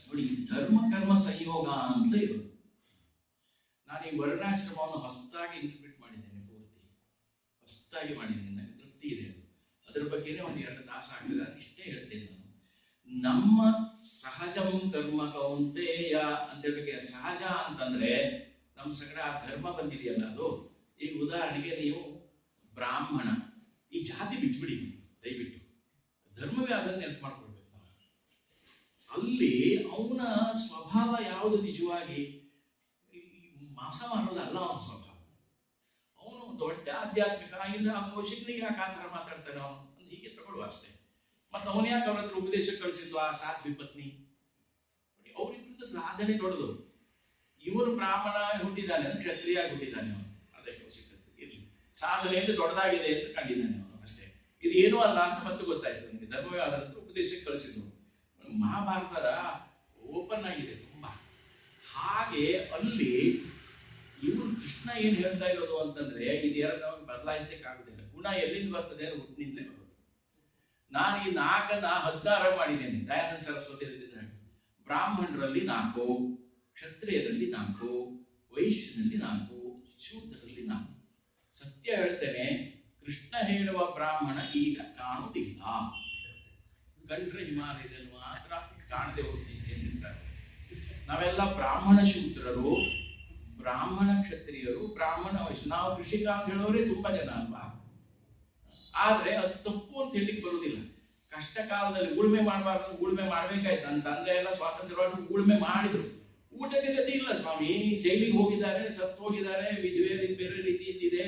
ನೋಡಿ, ಧರ್ಮ ಕರ್ಮ ಸಂಯೋಗ ಅಂತ ಇರೋದು. ನಾನು ಈ ವರ್ಣಾಶ್ರಮವನ್ನು ಹೊಸದಾಗಿ ಇಂಟರ್ಪ್ರಿಟ್ ಮಾಡಿದ್ದೇನೆ, ಪೂರ್ತಿ ಹೊಸದಾಗಿ ಮಾಡಿದ್ದೇನೆ. ನನಗೆ ತೃಪ್ತಿ ಇದೆ. ಅದರ ಬಗ್ಗೆ ಬಗ್ಗೆನೇ ಒಂದು 2 ತಾಸು ಆಗ್ತದೆ. ಇಷ್ಟೇ ಹೇಳ್ತೇನೆ ನಾನು. ನಮ್ಮ ಸಹಜಂ ಕರ್ಮ ಕೌಂತೆಯ ಅಂತ ಹೇಳ್ಬೇಕು. ಸಹಜ ಅಂತಂದ್ರೆ ನಮ್ಮ ಸಗಡ ಆ ಧರ್ಮ ಬಂದಿದೆಯಲ್ಲ ಅದು. ಈಗ ಉದಾಹರಣೆಗೆ ನೀವು ಬ್ರಾಹ್ಮಣ, ಈ ಜಾತಿ ಬಿಟ್ಬಿಡಿ ದಯವಿಟ್ಟು, ಧರ್ಮವೇ ಅದನ್ನ ನೆನಪು ಮಾಡ್ಕೊಳ್ಬೇಕು ನಾವು. ಅಲ್ಲಿ ಅವನ ಸ್ವಭಾವ ಯಾವುದು ನಿಜವಾಗಿ ಮಾಂಸ ಮಾಡೋದಲ್ಲ ಅವನ ಸ್ವಭಾವ. ಅವನು ದೊಡ್ಡ ಆಧ್ಯಾತ್ಮಿಕ ಇಲ್ಲ, ಕೌಶಿಕನಿಗೆ ಯಾಕೆ ಆ ತರ ಮಾತಾಡ್ತಾನೆ ಅವನು ಹೀಗೆ ತಗೊಳ್ಳುವ ಅಷ್ಟೇ. ಮತ್ತೆ ಅವನು ಯಾಕೆ ಅವ್ರ ಹತ್ರ ಉಪದೇಶ ಕಳಿಸಿದ್ವು ಆ ಸಾಧ್ವಿ ಪತ್ನಿ? ಅವರಿಬ್ಬರದ್ದು ಸಾಧನೆ ದೊಡ್ಡದು. ಇವನು ಬ್ರಾಹ್ಮಣ ಹುಟ್ಟಿದ್ದಾನೆ, ಕ್ಷತ್ರಿಯ ಹುಟ್ಟಿದ್ದಾನೆ ಅವನು, ಅದೇ ಕೌಶಿಕ ಇರ್ಲಿ, ಸಾಧನೆ ಅಂದ್ರೆ ದೊಡ್ಡದಾಗಿದೆ ಅಂತ ಕಂಡಿದ್ದಾನೆ ಅವನು ಅಷ್ಟೇ. ಇದು ಏನೂ ಅಲ್ಲ ಅಂತ ಮತ್ತೆ ಗೊತ್ತಾಯ್ತು ನನಗೆ. ಧರ್ಮವೇ ಅದರ ಉಪದೇಶಕ್ಕೆ ಕಳಿಸಿದ್ವು. ಮಹಾಭಾರತದ ಓಪನ್ ಆಗಿದೆ ತುಂಬಾ. ಹಾಗೆ ಅಲ್ಲಿ ಇವನು ಕೃಷ್ಣ ಏನ್ ಹೇಳ್ತಾ ಇರೋದು ಅಂತಂದ್ರೆ, ಇದೆರಡು ನಮಗೆ ಬದಲಾಯಿಸಲಿಕ್ಕೆ ಆಗುದಿಲ್ಲ. ಗುಣ ಎಲ್ಲಿಂದ ಬರ್ತದೆ ಅಂದ್ರೆ ಹುಟ್ಟಿನಿಂದಲೇ ಬರೋದು. ನಾನು ಈ 4ನ್ನ 16 ಮಾಡಿದ್ದೇನೆ. ದಯಾನಂದ ಸರಸ್ವತಿ ಹೇಳಿದ್ದಾರೆ, ಬ್ರಾಹ್ಮಣರಲ್ಲಿ 4, ಕ್ಷತ್ರಿಯರಲ್ಲಿ 4, ವೈಶ್ಯನಲ್ಲಿ 4, ಶೂದ್ರರಲ್ಲಿ 4. ಸತ್ಯ ಹೇಳ್ತೇನೆ, ಕೃಷ್ಣ ಹೇಳುವ ಬ್ರಾಹ್ಮಣ ಈಗ ಕಾಣುವುದಿಲ್ಲ. ಕಂಡ್ರೆ ಹಿಮಾಲಯದಲ್ಲಿ ಮಾತ್ರ ಕಾಣದೆ ಹೋಗಿರ್ತಾರೆ. ನಾವೆಲ್ಲ ಬ್ರಾಹ್ಮಣ ಶೂದ್ರರು, ಬ್ರಾಹ್ಮಣ ಕ್ಷತ್ರಿಯರು, ಬ್ರಾಹ್ಮಣ ವೈಶ್ಯ. ನಾವು ಕೃಷಿಕ ಅಂತ ಹೇಳೋರೇ ತುಂಬಾ ಜನ ಅಲ್ವಾ? ಆದ್ರೆ ಅದು ತಪ್ಪು ಅಂತ ಹೇಳಿಕ್ ಬರುವುದಿಲ್ಲ. ಕಷ್ಟ ಕಾಲದಲ್ಲಿ ಉಳುಮೆ ಮಾಡಬಾರ್ದು, ಉಳುಮೆ ಮಾಡ್ಬೇಕಾಯ್ತು. ನನ್ನ ತಂದೆ ಎಲ್ಲ ಸ್ವಾತಂತ್ರ್ಯವಾಗಿ ಉಳುಮೆ ಮಾಡಿದ್ರು. ಊಟಕ್ಕೆ ಗತಿ ಇಲ್ಲ ಸ್ವಾಮಿ, ಜೈಲಿಗೆ ಹೋಗಿದ್ದಾರೆ, ಸತ್ತು ಹೋಗಿದ್ದಾರೆ, ವಿಧವೆ ಬೇರೆ ರೀತಿಯಿಂದಿದೆ,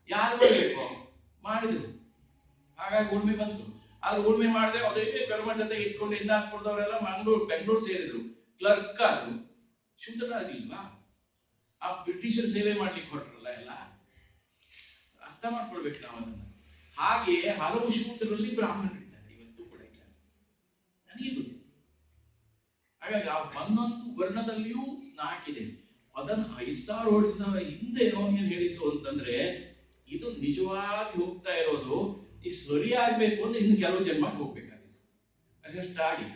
ಯಾರು ಬರ್ಬೇಕು? ಮಾಡಿದ್ರು. ಹಾಗಾಗಿ ಉಳುಮೆ ಬಂತು. ಆದ್ರೆ ಉಳುಮೆ ಮಾಡದೆ ಅದೇ ಕರ್ಮಠತೆ ಇಟ್ಕೊಂಡು ಇಂದಾಪುರದವರೆಲ್ಲ ಬೆಂಗಳೂರು ಸೇರಿದ್ರು, ಕ್ಲರ್ಕ್ ಆದ್ರು. ಶೂದ್ರರಾಗಿಲ್ವಾ? ಆ ಬ್ರಿಟಿಷರ್ ಸೇವೆ ಮಾಡ್ಲಿಕ್ಕೆ ಹೊರಟ್ರಲ್ಲ ಎಲ್ಲ. ಅರ್ಥ ಮಾಡ್ಕೊಳ್ಬೇಕು ನಾವು ಅದನ್ನ. ಹಾಗೆ ಹಲವು ಶೂದ್ರರಲ್ಲಿ ಬ್ರಾಹ್ಮಣರಿದ್ದಾರೆ, ಇವತ್ತು ಕೂಡ ಇದ್ದಾರೆ, ನನಗೆ ಗೊತ್ತಿಲ್ಲ. ಹಾಗಾಗಿ ಆ ಒಂದೊಂದು ವರ್ಣದಲ್ಲಿಯೂ 4 ಇದೆ. ಅದನ್ನು 5000 ವರ್ಷದ ಹಿಂದೆ ಏನ್ ಹೇಳಿತ್ತು ಅಂತಂದ್ರೆ, ಇದು ನಿಜವಾಗಿ ಹೋಗ್ತಾ ಇರೋದು ಈ ಸರಿಯಾಗಬೇಕು ಅಂದ್ರೆ ಇನ್ನು ಕೆಲವು ಜನ್ಮಕ್ಕೆ ಹೋಗ್ಬೇಕಾಗಿತ್ತು. ಅದಷ್ಟಾಗಿ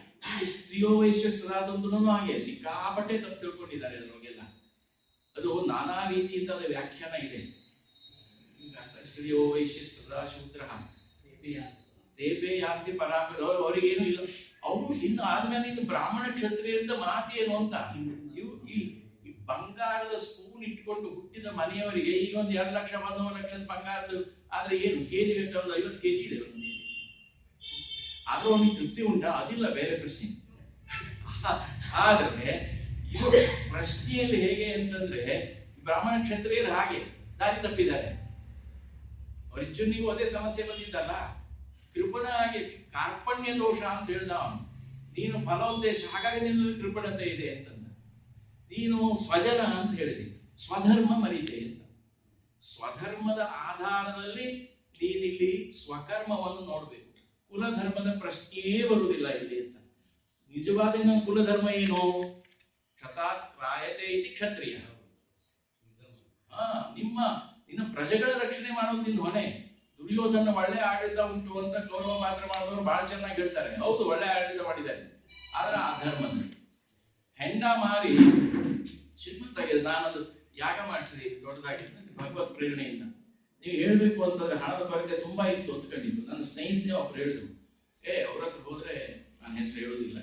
ಸ್ತ್ರೀಯೋ ವೈಶ್ಯರಾದಂತೂ ಹಾಗೆ ಸಿಕ್ಕಾಪಟ್ಟೆ ತಪ್ಪು ತಿಳ್ಕೊಂಡಿದ್ದಾರೆ ಅದ್ರೊಳಗೆಲ್ಲ. ಅದು ನಾನಾ ರೀತಿಯಿಂದ ಅದ ವ್ಯಾಖ್ಯಾನ ಇದೆ. ಸ್ತ್ರೀಯೋ ವೈಶ್ಯ ಸದಾ ಶೂದ್ರ ದೇವೇ ಯಾಂತಿ ಪರಾಮ, ಅವರಿಗೇನು ಇಲ್ಲ. ಅವರು ಇನ್ನು ಆದ್ಮೇಲೆ ಇನ್ನು ಬ್ರಾಹ್ಮಣ ಕ್ಷತ್ರಿಯರಿಂದ ಮಾತೇನು ಅಂತ. ಇವು ಈ ಬಂಗಾರದ ಸ್ಪೂನ್ ಇಟ್ಕೊಂಡು ಹುಟ್ಟಿದ ಮನೆಯವರಿಗೆ ಈಗ ಒಂದು 2 ಲಕ್ಷ 1 ಲಕ್ಷದ ಬಂಗಾರದ, ಆದ್ರೆ ಏನು ಕೆಜಿ ಗಂಟೆ ಒಂದು 50 ಕೆಜಿ ಇದೆ ಒಂದು. ಆದ್ರೂ ಅವನಿಗೆ ತೃಪ್ತಿ ಉಂಟಾ? ಅದಿಲ್ಲ, ಬೇರೆ ಪ್ರಶ್ನೆ. ಆದ್ರೆ ಇದು ಪ್ರಶ್ನೆಯಲ್ಲಿ ಹೇಗೆ ಅಂತಂದ್ರೆ, ಬ್ರಾಹ್ಮಣ ಕ್ಷತ್ರಿಯರು ಹಾಗೆ ದಾರಿ ತಪ್ಪಿದ್ದಾರೆ. ಅರ್ಜುನಿಗೂ ಅದೇ ಸಮಸ್ಯೆ ಬಂದಿದ್ದಲ್ಲ. ಕೃಪಣ ಆಗಿ ಕಾರ್ಪಣ್ಯ ದೋಷ ಅಂತ ಹೇಳ್ದ ಅವನು. ನೀನು ಫಲೋದ್ದೇಶ, ಹಾಗಾಗಿ ನಿನ್ನಲ್ಲಿ ಕೃಪಣತೆ ಇದೆ ಅಂತಂದ. ನೀನು ಸ್ವಜನ ಅಂತ ಹೇಳಿದೆ, ಸ್ವಧರ್ಮ ಮರೀತೆ ಅಂತ. ಸ್ವಧರ್ಮದ ಆಧಾರದಲ್ಲಿ ನೀನಿಲ್ಲಿ ಸ್ವಕರ್ಮವನ್ನು ನೋಡ್ಬೇಕು. ಕುಲಧರ್ಮದ ಪ್ರಶ್ನೆಯೇ ಬರುವುದಿಲ್ಲ ಇಲ್ಲಿ ಅಂತ. ನಿಜವಾದ ನನ್ನ ಕುಲಧರ್ಮ ಏನು? ಕ್ಷತಾತ್ ರಾಯತೆ ಇತಿ ಕ್ಷತ್ರಿಯ. ನಿನ್ನ ಪ್ರಜೆಗಳ ರಕ್ಷಣೆ ಮಾಡೋದು ನಿನ್ನ ಹೊಣೆ. ದುರ್ಯೋಧನ ಒಳ್ಳೆ ಆಡಳಿತ ಉಂಟು ಅಂತ ಕೌರವ ಪಾತ್ರ ಮಾಡಿದವರು ಬಹಳ ಚೆನ್ನಾಗಿ ಹೇಳ್ತಾರೆ. ಹೌದು, ಒಳ್ಳೆ ಆಡಳಿತ ಮಾಡಿದ್ದಾರೆ. ಆದ್ರೆ ಆ ಧರ್ಮದಲ್ಲಿ ಹೆಂಡ ಮಾರಿ ಶ್ರೀಮಂತಾಗಿದೆ. ನಾನದು ಯಾಗ ಮಾಡಿಸಿದೆ ದೊಡ್ಡದಾಗಿ ಭಗವತ್ ಪ್ರೇರಣೆಯಿಂದ. ನೀವು ಹೇಳ್ಬೇಕು ಅಂತಂದ್ರೆ ಹಣದ ಕೊರತೆ ತುಂಬಾ ಇತ್ತು ಅಂತ ಕಂಡಿತ್ತು. ನನ್ನ ಸ್ನೇಹಿತನೇ ಒಬ್ರು ಹೇಳಿದ್ರು, ಅವ್ರ ಹತ್ರ ಹೋದ್ರೆ ನಾನು ಹೆಸರು ಹೇಳುವುದಿಲ್ಲ,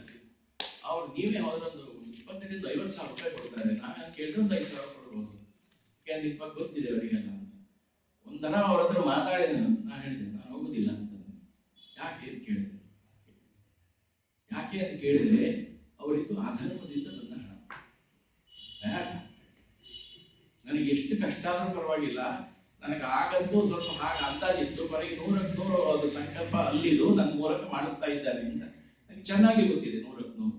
ಅವ್ರು ನೀವೇ ಹೋದ್ರೊಂದು 20,000 to 50,000 ರೂಪಾಯಿ ಕೊಡ್ತಾರೆ. ನಾನು ಕೇಳಿದ್ರೆ ಒಂದು 5,000 ಕೊಡ್ಬೋದು, ಯಾಕಂದ್ರೆ ಗೊತ್ತಿದೆ ಅವರಿಗೆಲ್ಲ ಅಂತ. ಒಂದರ ಅವ್ರ ಹತ್ರ ಮಾತಾಡಿದ. ನಾನು ಹೇಳಿದೆ ನಾನು ಹೋಗುದಿಲ್ಲ ಅಂತ. ಯಾಕೆ ಅಂತ ಕೇಳಿದೆ. ಯಾಕೆ ಅಂತ ಕೇಳಿದ್ರೆ, ಅವರಿದ್ದು ಅಧರ್ಮದಿಂದ ಬಂದ ಹಣ. ಬೇಡ, ನನಗೆ ಎಷ್ಟು ಕಷ್ಟ ಆದ್ರೂ ಪರವಾಗಿಲ್ಲ, ನನಗೆ ಆಗಂತೂ ಸ್ವಲ್ಪ ಹಾಗೆ ಅಂದಾಜಿತ್ತು, ಕೊನೆಗೆ 100ಕ್ಕೆ 100 ಅದು ಸಂಕಲ್ಪ ಅಲ್ಲಿದು ನನ್ನ ಮೂಲಕ ಮಾಡಿಸ್ತಾ ಇದ್ದಾನೆ ಅಂತ ನನಗೆ ಚೆನ್ನಾಗಿ ಗೊತ್ತಿದೆ. 100ಕ್ಕೆ 100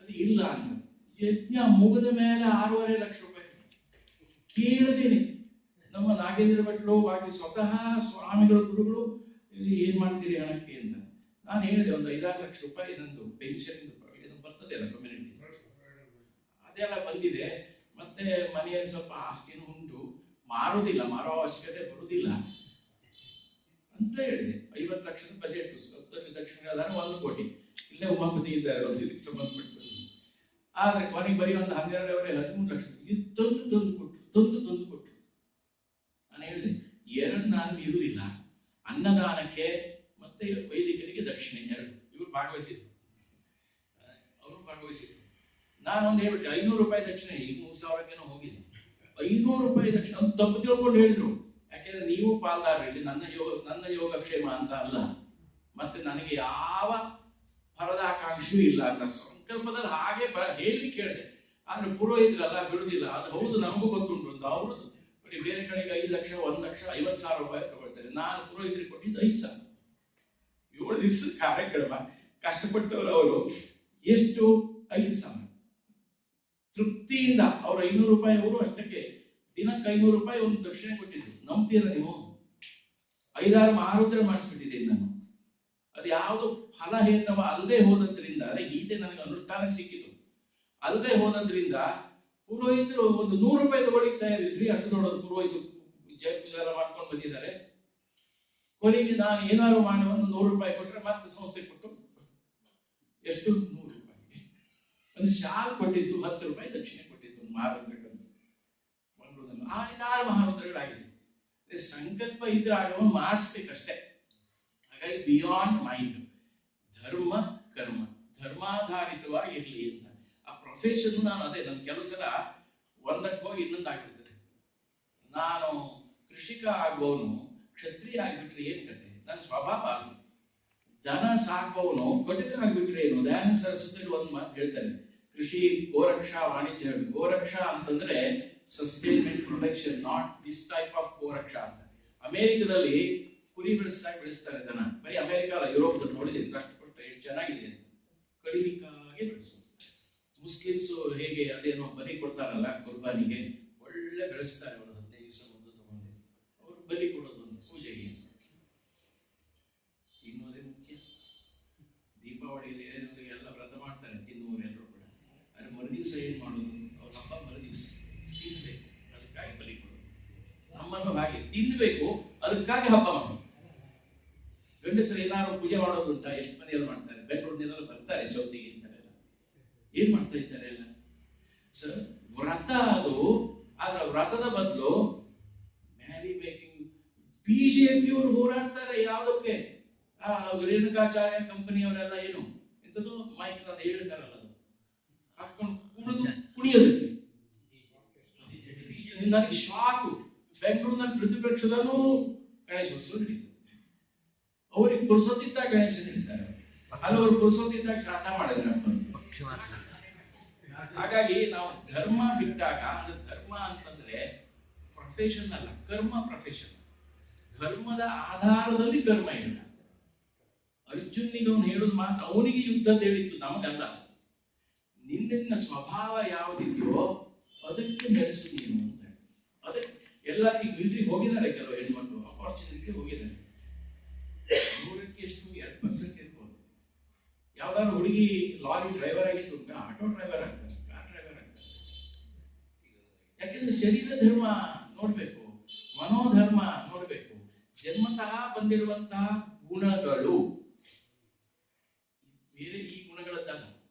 ಅದು ಇಲ್ಲ ಅಂತ. ಯಜ್ಞ ಮುಗಿದ ಮೇಲೆ 6.5 ಲಕ್ಷ ರೂಪಾಯಿ ಕೇಳದೇನೆ. ನಮ್ಮ ನಾಗೇಂದ್ರ ಭಟ್ರು ಬಾಕಿ ಸ್ವತಃ ಸ್ವಾಮಿಗಳು ಗುರುಗಳು ಏನ್ ಮಾಡ್ತೀರಿ ಹಣಕ್ಕೆ ಅಂತ ನಾನು ಹೇಳಿದೆ. ಒಂದು 5-6 ಲಕ್ಷ ರೂಪಾಯಿ ನಂದು ಪೆನ್ಷನ್ ಬರ್ತದೆ ಅಲ್ಲ, ಕಮ್ಯುನಿಟಿ ಅದೆಲ್ಲ ಬಂದಿದೆ. ಮತ್ತೆ ಮನೆಯಲ್ಲಿ ಸ್ವಲ್ಪ ಆಸ್ತಿನೂ ಉಂಟು, ಮಾರುವುದಿಲ್ಲ, ಮಾರೋ ಅವಶ್ಯಕತೆ ಬರುವುದಿಲ್ಲ ಅಂತ ಹೇಳಿದೆ. 50 ಲಕ್ಷದ ಬಜೆಟ್, 10 ಲಕ್ಷ 1 ಕೋಟಿ ಇಲ್ಲೇ ಉಮಾಪತಿ ಇದ್ದಾರೆ ಒಂದು ಇದಕ್ಕೆ ಸಂಬಂಧಪಟ್ಟು. ಆದ್ರೆ ಕೊನೆಗೆ ಬರೀ ಒಂದು 12-13 ಲಕ್ಷ ಇದು ತಂದು ಕೊಟ್ಟು ನಾನು ಹೇಳಿದೆ, 2 ನಾನು ಇರುವುದಿಲ್ಲ. ಅನ್ನದಾನಕ್ಕೆ ಮತ್ತೆ ಮತ್ತೆ ವೈದಿಕರಿಗೆ ದಕ್ಷಿಣೆ ಎರಡು ಇವರು ಭಾಗವಹಿಸಿದ್ರು. ಅವರು ಭಾಗವಹಿಸಿದ್ರು. ನಾನು ಒಂದು ಹೇಳ್ಬಿಟ್ಟೆ 500 ರೂಪಾಯಿ ದಕ್ಷಿಣೆ, ಈಗ 3000ಕ್ಕೇನೋ ಹೋಗಿದೆ. 500 ರೂಪಾಯಿ ದಕ್ಷಿಣೆ ಅಂತ ತಪ್ಪು ತಿಳ್ಕೊಂಡು ಹೇಳಿದ್ರು. ಯಾಕೆಂದ್ರೆ ನೀವು ಪಾಲ್ದಾರ ಇಲ್ಲಿ, ನನ್ನ ಯೋಗಕ್ಷೇಮ ಅಂತ ಅಲ್ಲ, ಮತ್ತೆ ನನಗೆ ಯಾವ ಫಲದಾಕಾಂಕ್ಷೆಯೂ ಇಲ್ಲ ಅಂತ ಸಂಕಲ್ಪದಲ್ಲಿ ಹಾಗೆ ಹೇಳಿ ಕೇಳಿದೆ. ಆದ್ರೆ ಪುರೋಹಿತರಲ್ಲ ಬಿಡುದಿಲ್ಲ. ಅದು ಹೌದು, ನಮಗೂ ಗೊತ್ತುಂಟು ಅಂತ. ಅವ್ರದ್ದು ಬೇರೆ ಕಡೆಗೆ 5 ಲಕ್ಷ 1,50,000 ರೂಪಾಯಿ ತಗೊಳ್ತಾರೆ. ನಾನು ಪುರೋಹಿತರಿಗೆ ಕೊಟ್ಟಿದ್ದು 5,000. 7 ದಿವಸದ ಕಾರ್ಯಕ್ರಮ, ಕಷ್ಟಪಟ್ಟವರು ಅವರು ಎಷ್ಟು 5,000 ತೃಪ್ತಿಯಿಂದ. ಅವ್ರ 500 ರೂಪಾಯಿ ಅವರು ಅಷ್ಟಕ್ಕೆ ದಿನಕ್ಕೆ 500 ರೂಪಾಯಿ ಒಂದು ದಕ್ಷಿಣೆ ಕೊಟ್ಟಿದ್ರು. ನಂಬ್ತೀರ ನೀವು? 5-6 ಮಹಾರುದ್ರ ಮಾಡಿಸ್ಬಿಟ್ಟಿದ್ದೀನಿ ನಾನು. ಅದು ಯಾವುದು ಫಲಹೇತವ ಅಲ್ಲದೆ ಹೋದದ್ರಿಂದ, ಗೀತೆ ನನಗೆ ಅನುಷ್ಠಾನಕ್ಕೆ ಸಿಕ್ಕಿತು. ಅಲ್ಲದೆ ಹೋದದ್ರಿಂದ ಪುರೋಹಿತರು ಒಂದು 100 ರೂಪಾಯಿ ತಗೊಳ್ಳಿಕ್ ತಯಾರಿದ್ರಿ. ಅಷ್ಟು ದೊಡ್ಡದು ಪುರೋಹಿತರು ಜಯಪೂಜೆಲ್ಲ ಮಾಡ್ಕೊಂಡು ಬಂದಿದ್ದಾರೆ. ಕೊನೆಗೆ ನಾನು ಏನಾದ್ರು ಮಾಡಿ ಒಂದು 100 ರೂಪಾಯಿ ಕೊಟ್ಟರೆ ಮತ್ತೆ ಸಂಸ್ಥೆ ಕೊಟ್ಟು ಎಷ್ಟು 100 ರೂಪಾಯಿ ಒಂದು ಶಾಲ್ ಕೊಟ್ಟಿದ್ದು, 10 ರೂಪಾಯಿ ದಕ್ಷಿಣೆ ಕೊಟ್ಟಿದ್ದು ಒಂದು ಮಹಾರುದ್ರಕ್ಕಂತ ಮಂಗಳೂರಿನಲ್ಲಿ. 5-6 ಮಹಾರುದ್ರಗಳಾಗಿದೆ. ಸಂಕಲ್ಪ ಇದ್ರೆ ಆಗವ ಮಾಡಿಸ್ಬೇಕಷ್ಟೇ. ಹಾಗಾಗಿ ಬಿಯಾಂಡ್ ಮೈಂಡ್, ಧರ್ಮ ಕರ್ಮ ಧರ್ಮಾಧಾರಿತವಾಗಿರ್ಲಿ ಅಂತ. ಆ ಪ್ರೊಫೆಷನ್ ನಾನು ಅದೇ, ನನ್ ಕೆಲವು ಸಲ ಒಂದಕ್ಕೆ ಹೋಗಿ ಇನ್ನೊಂದು ಆಗ್ಬಿಡ್ತದೆ. ನಾನು ಕೃಷಿಕ ಆಗುವವನು ಕ್ಷತ್ರಿಯ ಆಗ್ಬಿಟ್ರೆ ಏನ್ ಕತೆ? ನನ್ನ ಸ್ವಭಾವ ಅದು. ದನ ಸಾಕುವವನು ಕೊಟಕ ಆಗ್ಬಿಟ್ರೆ ಏನು? ದಯಾನಂದ ಸರಸ್ವತಿ ಒಂದು ಮಾತು ಹೇಳ್ತಾರೆ, ಕೃಷಿ ಗೋರಕ್ಷಾ ವಾಣಿಜ್ಯ. ಗೋರಕ್ಷಾ ಅಂತಂದ್ರೆ sustainment protection, not this type of ಗೋರಕ್ಷಾ ಅಂತ. ಅಮೆರಿಕದಲ್ಲಿ ಕುರಿ ಬೆಳೆಸ್ತಾರೆ ದನ. ಬರೀ ಅಮೆರಿಕ ಅಲ್ಲ, ಯುರೋಪ್ ನೋಡಿದ್ದೀನಿ ಕಷ್ಟಪಟ್ಟು ಎಷ್ಟು ಚೆನ್ನಾಗಿದೆ. ಕಡಿಲಿಕ್ಕಾಗಿ ಬೆಳೆಸೋದು. ಮುಸ್ಲಿಮ್ಸ್ ಹೇಗೆ ಅದೇನೋ ಬಲಿ ಕೊಡ್ತಾರಲ್ಲ ಕುರ್ಬಾನಿಗೆ, ಒಳ್ಳೆ ಬೆಳೆಸ್ತಾರೆ ಅವರು. 15 ದಿವಸ ಮುಂದೆ ತಗೊಂಡು ಅವರು ಬಲಿ ಕೊಡೋದು ಒಂದು ಪೂಜೆಗೆ. ತಿನ್ನೋದೇ ಮುಖ್ಯ. ದೀಪಾವಳಿಯಲ್ಲಿ ಎಲ್ಲ ವ್ರತ ಮಾಡ್ತಾರೆ, ತಿನ್ನುವರು ಎಲ್ಲರೂ ಕೂಡ. ಆದ್ರೆ ಮರುದಿವಸ ಏನ್ ಮಾಡೋದು? ಅವ್ರ ಹಬ್ಬ ಮರುದಿವಸ ತಿನ್ಬೇಕು, ಅದಕ್ಕಾಗಿ ಬಲಿ ಕೊಡೋದು. ನಮ್ಮನ್ನು ಹಾಗೆ ತಿನ್ಬೇಕು, ಅದಕ್ಕಾಗಿ ಹಬ್ಬ ಮಾಡೋದು. ಗಂಡಸರು ಏನಾದ್ರು ಪೂಜೆ ಮಾಡೋದು ಉಂಟಾ? ಎಷ್ಟು ಮನೆಯಲ್ಲಿ ಮಾಡ್ತಾರೆ. ಬೆಂಗಳೂರಿನೆಲ್ಲ ಬರ್ತಾರೆ ಚೌತಿಗೆ ಅಂತಾರೆಲ್ಲ. ಏನ್ ಮಾಡ್ತಾ ಇದ್ದಾರೆ ಎಲ್ಲ ಸರ್? ವ್ರತ ಅದು. ಆದ್ರೆ ವ್ರತದ ಬದಲು ಮ್ಯಾರಿ ಮೇಕಿಂಗ್. ಬಿಜೆಪಿಯವರು ಹೋರಾಡ್ತಾರೆ ಯಾವುದಕ್ಕೆ? ರೇಣುಕಾಚಾರ್ಯ ಕಂಪನಿಯವರೆಲ್ಲ ಏನು ಎಂತದ್ದು ಮೈಕ್ ಅಂತ ಹೇಳ್ತಾರಲ್ಲ, ಅದು ಹಾಕೊಂಡು ಕುಣಿಯೋದಕ್ಕೆ. ನನಗೆ ಶಾಕು. ಬೆಂಗಳೂರಿನಲ್ಲಿ ಪ್ರತಿಪಕ್ಷದಲ್ಲೂ ಗಣೇಶೋತ್ಸವ ನಡೀತದೆ. ಅವ್ರಿಗೆ ಪುರುಸೊತ್ತಿದ್ದಾಗ ಗಣೇಶ ನಡೀತಾರೆ, ಹಲವರು ಪುರುಸೊತ್ತಿದ್ದಾಗ ಶ್ರಾದ್ದ ಮಾಡಿದ್ರೆ. ಹಾಗಾಗಿ ನಾವು ಧರ್ಮ ಬಿಟ್ಟಾಗ, ಅಂದ್ರೆ ಧರ್ಮ ಅಂತಂದ್ರೆ ಪ್ರೊಫೆಷನ್ ಅಲ್ಲ, ಕರ್ಮ ಪ್ರೊಫೆಷನ್. ಧರ್ಮದ ಆಧಾರದಲ್ಲಿ ಕರ್ಮ ಇಲ್ಲ. ಅರ್ಜುನಿಗೆ ಅವನು ಹೇಳೋದು ಮಾತ್ರ, ಅವನಿಗೆ ಯುದ್ಧದ ಹೇಳಿತ್ತು, ನಮಗಲ್ಲ. ನಿನ್ನ ಸ್ವಭಾವ ಯಾವುದಿದೆಯೋ ಅದಕ್ಕೆ ನಡೆಸು ನೀನು ಅಂತ. ಅದಕ್ಕೆ ಎಲ್ಲರಿಗೂ ಮಿಲಿಟರಿ ಹೋಗಿದ್ದಾರೆ, ಕೆಲವು ಹೆಣ್ಮಕ್ಳು ಅಪಾರ್ಚುನಿಟಿ ಹೋಗಿದ್ದಾರೆ. 100ಕ್ಕೆ ಎಷ್ಟು 2% ಇರ್ಬೋದು. ಯಾವ್ದಾದ್ರು ಹುಡುಗಿ ಲಾರಿ ಡ್ರೈವರ್ ಆಗಿದ್ದು ಆಟೋ ಡ್ರೈವರ್ ಆಗ್ತಾರೆ, ಕಾರ್ ಡ್ರೈವರ್ ಆಗ್ತಾರೆ. ಯಾಕೆಂದ್ರೆ ಶರೀರ ಧರ್ಮ ನೋಡ್ಬೇಕು, ಮನೋಧರ್ಮ ನೋಡ್ಬೇಕು. ಜನ್ಮತಃ ಬಂದಿರುವಂತಹ ಗುಣಗಳು ಬೇರೆ ಈ ಗುಣಗಳದ್ದಲ್ಲ.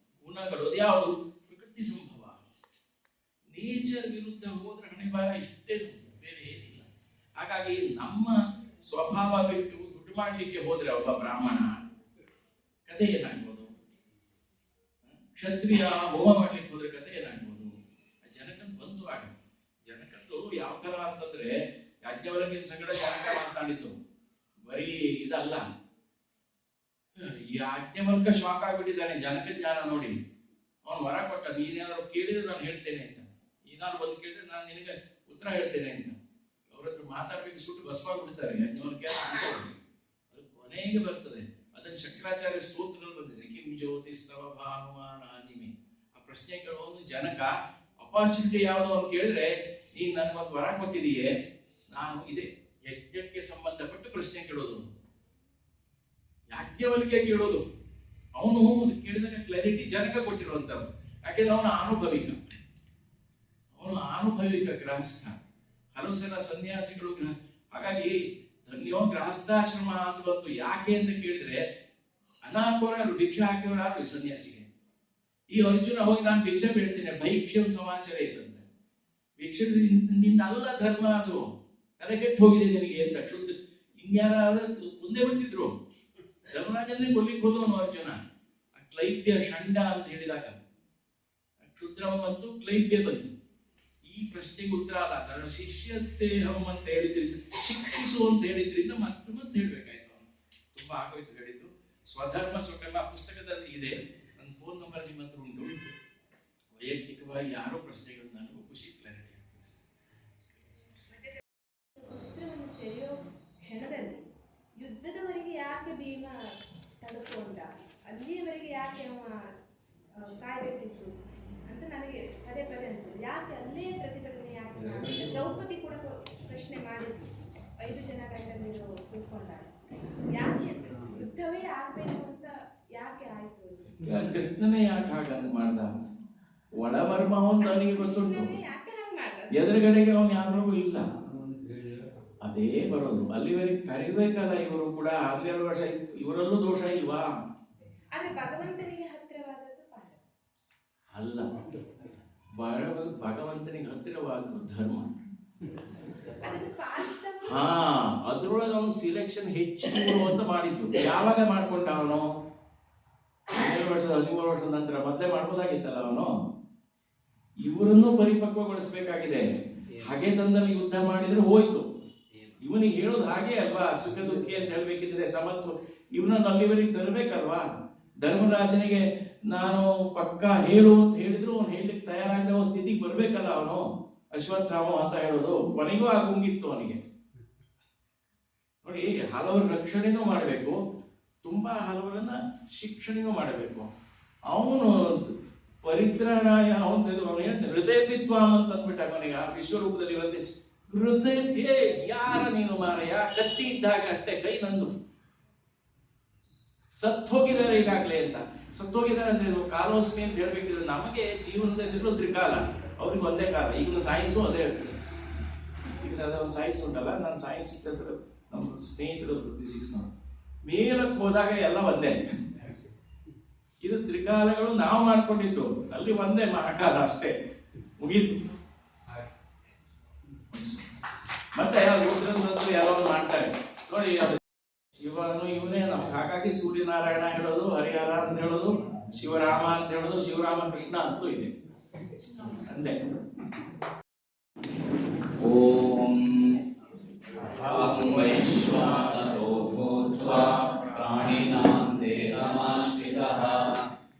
ಗುಣಗಳು ಯಾವುದು? ಪ್ರಕೃತಿ ಸಂಭವ. ನೇಚರ್ ವಿರುದ್ಧ ಹೋದ್ರೆ ಹಣೆ ಬಾರ ಇಷ್ಟೇ, ಬೇರೆ ಏನಿಲ್ಲ. ಹಾಗಾಗಿ ನಮ್ಮ ಸ್ವಭಾವ ಬಿಟ್ಟು ದುಡ್ಡು ಮಾಡ್ಲಿಕ್ಕೆ ಹೋದ್ರೆ ಒಬ್ಬ ಬ್ರಾಹ್ಮಣ ಕಥೆ ಏನಾಗ್ಬೋದು? ಕ್ಷತ್ರಿಯ ಹೋಮ ಮಾಡ್ಲಿಕ್ಕೆ ಹೋದ್ರೆ ಕಥೆ ಏನಾಗ್ಬೋದು? ಜನಕನ್ ಬಂತು ಆಗ. ಜನಕದ್ದು ಯಾವ ತರ ಅಂತಂದ್ರೆ, ಯಾಜ್ಞವಲ್ಕ್ಯನ ಸಂಗಡ ಜನಕ ಮಾತಾಡಿದ್ದು ಬರೀ ಇದಲ್ಲ. ಈ ಯಾಜ್ಞವಲ್ಕ್ಯ ಶಾಕ್ ಆಗ್ಬಿಟ್ಟಿದ್ದಾನೆ ಜನಕ ಜ್ಞಾನ ನೋಡಿ. ಅವನು ವರ ಕೊಟ್ಟ, ನೀನೇನಾದ್ರು ಕೇಳಿದ್ರೆ ನಾನು ಹೇಳ್ತೇನೆ ಅಂತ. ಏನಾದ್ರು ಬಂದು ಕೇಳಿದ್ರೆ ನಾನು ನಿನಗೆ ಉತ್ತರ ಹೇಳ್ತೇನೆ ಅಂತ. ಅವ್ರ ಹತ್ರ ಮಾತಾಡ್ಬೇಕು, ಸುಟ್ಟು ಬಸವಾಗ್ಬಿಡ್ತಾರೆ ಯಾಜ್ಞವಲ್ಕ್ಯ. ಅದು ಕೊನೆಗೆ ಬರ್ತದೆ. ಅದನ್ನ ಶಂಕರಾಚಾರ್ಯ ಸ್ತೋತ್ರದಲ್ಲಿ ಬಂದಿದೆ, ಕಿಂ ಜ್ಯೋತಿಸ್ತವ ಭಾನುಮಾನಾನಿಮೆ. ಆ ಪ್ರಶ್ನೆಗಳು ಜನಕ ಅಪಾರ್ಚುನಿಟಿ ಯಾವುದು ಅಂತ ಕೇಳಿದ್ರೆ, ನೀನ್ ನನ್ಗೊಂದು ವರ ಕೊಟ್ಟಿದೀಯೇ, ನಾನು ಇದೆ ಯಜ್ಞಕ್ಕೆ ಸಂಬಂಧಪಟ್ಟ ಪ್ರಶ್ನೆ ಕೇಳೋದು. ಯಾಜ್ಞವಲ್ಕ್ಯ ಕೇಳೋದು. ಅವನು ಕೇಳಿದಾಗ ಕ್ಲಾರಿಟಿ ಜನಕ ಕೊಟ್ಟಿರುವಂತವ್ರು. ಯಾಕೆಂದ್ರೆ ಅವನು ಆನುಭವಿಕ ಗೃಹಸ್ಥ. ಹಲವು ಸಲ ಸನ್ಯಾಸಿಗಳು ಹಾಗಾಗಿ ಧನ್ಯೋ ಗೃಹಸ್ಥಾಶ್ರಮ ಅಂತ ಬಂತು. ಯಾಕೆ ಅಂತ ಕೇಳಿದ್ರೆ, ಅನಾಕೋರು ಭಿಕ್ಷೆ ಹಾಕಿದ್ರು ಯಾರು ಸನ್ಯಾಸಿಗೆ. ಈ ಅರ್ಜುನ ಹೋಗಿ ನಾನು ಭಿಕ್ಷೆ ಬೇಡ್ತೇನೆ, ಭೈಕ್ಷೆ ಸಮಾಚಾರ ಇತ್ತಂತೆ. ಭಿಕ್ಷೆ ನಿಂದ ಅಲ್ಲ ಧರ್ಮ, ಅದು ತಲೆಗೆಟ್ಟು ಹೋಗಿದೆ ನಿನಗೆ ಅಂತ ಕ್ಷುದ್ಧ. ಇನ್ಯಾರಾದ್ರೂ ಮುಂದೆ ಬಿಡ್ತಿದ್ರು. ಧರ್ಮರಾಜನ್ನೇ ಕೊಲ್ಲಿಕ್ಕೆ ಹೋದವನು ಅರ್ಜುನ. ಕ್ಲೈಬ್ಯ ಷಂಡ ಅಂತ ಹೇಳಿದಾಗ ಕ್ಷುದ್ರಂ ಮತ್ತು ಕ್ಲೈಬ್ಯ ಬಂತು. ಈ ಪ್ರಶ್ನೆಗೆ ಉತ್ತರ ಅಲ್ಲ, ನನ್ನ ಶಿಷ್ಯಸ್ತೇಹಂ ಅಂತ ಹೇಳಿದ್ರಿಂದ, ಶಿಕ್ಷಿಸು ಅಂತ ಹೇಳಿದ್ರಿಂದ ಮತ್ತೆ ಹೇಳ್ಬೇಕಾಯ್ತು. ಅವನು ತುಂಬಾ ಆಗೋಯ್ತು ಹೇಳಿದ್ದು. ಸ್ವಧರ್ಮ ಸ್ವಕರ್ಮ ಪುಸ್ತಕದಲ್ಲಿ ಇದೆ, ನನ್ನ ಫೋನ್ ನಂಬರ್ ನಿಮ್ಮ ಹತ್ರ ಉಂಟು. ವೈಯಕ್ತಿಕವಾಗಿ ಯಾರೋ ಪ್ರಶ್ನೆಗಳು ನನಗೂ ಖುಷಿ ಕ್ಲಾರಿಟಿ ಆಗ್ತದೆ. ವಸ್ತ್ರವನ್ನು ಸೆಳೆಯೋ ಕ್ಷಣದಲ್ಲಿ ಯುದ್ಧದವರೆಗೆ ಯಾಕೆ ಭೀಮ ತಲುಪುವಂತ, ಅಲ್ಲಿಯವರೆಗೆ ಯಾಕೆ ಅವ ಕಾಯ್ಬೇಕಿತ್ತು ಅಂತ ನನಗೆ ಪದೇ ಪದೇ ಅನಿಸುದು. ಯಾಕೆ ಅಲ್ಲೇ ಪ್ರತಿಭಟನೆ ಯಾಕೆ ಮಾಡಿಲ್ಲ? ದ್ರೌಪದಿ ಕೂಡ ಪ್ರಶ್ನೆ ಮಾಡಿದ್ರು 5 ಜನ ಗಂಡಂದಿರು ಕೂತ್ಕೊಂಡಾಗ, ಯಾಕೆ ಯುದ್ಧವೇ ಆಗ್ಬೇಕು ಅಂತ ಯಾಕೆ ಆಯ್ತು? ಕೃಷ್ಣನೇ ಯಾಕೆ ಹಾಗಂತ ಮಾಡ್ದ? ಒಳಮರ್ಮ ಅವನು ಅವನಿಗೆ ಗೊತ್ತುಂಟು, ಯಾಕೆ ಹಂಗ್ ಮಾಡ್ದ? ಎದುರುಗಡೆಗೆ ಅವನು ಯಾರಿಗೂ ಇಲ್ಲ. ಅದೇ ಬರೋದು. ಅಲ್ಲಿವರೆಗೆ ಕರಿಬೇಕಲ್ಲ. ಇವರು ಕೂಡ 12 ವರ್ಷ ಇವರಲ್ಲೂ ದೋಷ ಇಲ್ವಾ? ಆದ್ರೆ ಭಗವಂತನಿಗೆ ಹತ್ತಿರವಾದದ್ದು ಪಾಂಡವ ಅಲ್ಲ, ಭಗವಂತನಿಗೆ ಹತ್ತಿರವಾದ್ದು ಧರ್ಮ. ಅದನ್ನು ಪಾಲಿಸಿದವರು ಹಾ, ಅದ್ರೊಳಗೆ ಅವನು ಸಿಲೆಕ್ಷನ್ ಹೆಚ್ಚು ಅಂತ ಮಾಡಿದ್ದು. ಯಾವಾಗ ಮಾಡ್ಕೊಂಡ ಅವನು? 17 ವರ್ಷ 13 ವರ್ಷದ ನಂತರ ಮೊದಲೇ ಮಾಡ್ಬೋದಾಗಿತ್ತಲ್ಲ ಅವನು. ಇವರನ್ನು ಪರಿಪಕ್ವಗೊಳಿಸಬೇಕಾಗಿದೆ. ಹಾಗೆ ತಂದಲ್ಲಿ ಯುದ್ಧ ಮಾಡಿದ್ರೆ ಹೋಯ್ತು. ಇವನಿಗೆ ಹೇಳೋದು ಹಾಗೆ ಅಲ್ವಾ, ಸುಖ ದುಃಖಿ ಅಂತ ಹೇಳ್ಬೇಕಿದ್ರೆ ಸಮತ್ವ ಇವನನ್ನು ಅಲ್ಲಿವರೆಗೆ ತರಬೇಕಲ್ವಾ. ಧರ್ಮರಾಜನಿಗೆ ನಾನು ಪಕ್ಕ ಹೇಳು ಅಂತ ಹೇಳಿದ್ರು ಅವನು ಹೇಳಲಿಕ್ಕೆ ತಯಾರಾಗದ ಸ್ಥಿತಿಗೆ ಬರ್ಬೇಕಲ್ಲ ಅವನು. ಅಶ್ವತ್ಥಾಮ ಅಂತ ಹೇಳೋದು ಕೊನೆಗೂ ಆಗುಂಗಿತ್ತು ಅವನಿಗೆ. ನೋಡಿ, ಹಲವರ ರಕ್ಷಣೆನೂ ಮಾಡಬೇಕು, ತುಂಬಾ ಹಲವರನ್ನ ಶಿಕ್ಷಣೆನೂ ಮಾಡಬೇಕು. ಅವನು ಪರಿತ್ರಾಣಾಯ ಅವನು ಹೃದಯ ಬಿತ್ವಾಮ್ ಅಂತ ಅಂದ್ಬಿಟ್ಟ ಅವನಿಗೆ. ಆ ವಿಶ್ವರೂಪದಲ್ಲಿ ಬಂದೆ ಹೃದಯ ಯಾರ ನೀನು ಮಾರಯ್ಯ, ಕತ್ತಿ ಇದ್ದಾಗ ಅಷ್ಟೇ ಕೈ ನಂದು. ಸತ್ತೋಗಿದ್ದಾರೆ ಈಗಾಗ್ಲೇ ಅಂತ. ಸತ್ತೋಗಿದ್ದಾರೆ ಅಂದ್ರೆ ಕಾಲೋಸ್ಮಿ ಅಂತ ಹೇಳ್ಬೇಕಿದ್ರೆ ನಮಗೆ ಜೀವನದಲ್ಲಿರೋ ತ್ರಿಕಾಲ, ಅವ್ರಿಗೆ ಒಂದೇ ಕಾಲ. ಈಗಿನ ಸೈನ್ಸು ಅದೇ ಹೇಳ್ತದೆ. ಈಗ ಅದೊಂದು ಸೈನ್ಸ್ ಉಂಟಲ್ಲ, ನನ್ನ ಸೈನ್ಸ್ ಹೆಸರು ನಮ್ಮ ಸ್ನೇಹಿತರು ಫಿಸಿಕ್ಸ್ ಮೇಲಕ್ಕೆ ಹೋದಾಗ ಎಲ್ಲ ಒಂದೇ. ಇದು ತ್ರಿಕಾಲಗಳು ನಾವು ಮಾಡ್ಕೊಂಡಿದ್ದು, ಅಲ್ಲಿ ಒಂದೇ ಮಹಾಕಾಲ ಅಷ್ಟೇ, ಮುಗೀತು. ಮತ್ತೆ ರುದ್ರನಂತೂ ಎಲ್ಲ ಮಾಡ್ತಾರೆ ನೋಡಿ. ಇವನೇ ನಮ್ಗೆ ಹಾಗಾಗಿ ಸೂರ್ಯನಾರಾಯಣ ಹೇಳೋದು, ಹರಿಹರ ಅಂತ ಹೇಳೋದು, ಶಿವರಾಮ ಅಂತ ಹೇಳೋದು, ಶಿವರಾಮಕೃಷ್ಣ ಅಂತೂ ಇದೆ ಅಂದೆ. ಓಂ ವೈಶ್ವಾನರೋ ಭೂತ್ವಾ ಪ್ರಾಣಿನಾಂ ದೇಹಮಾಶ್ರಿತಃ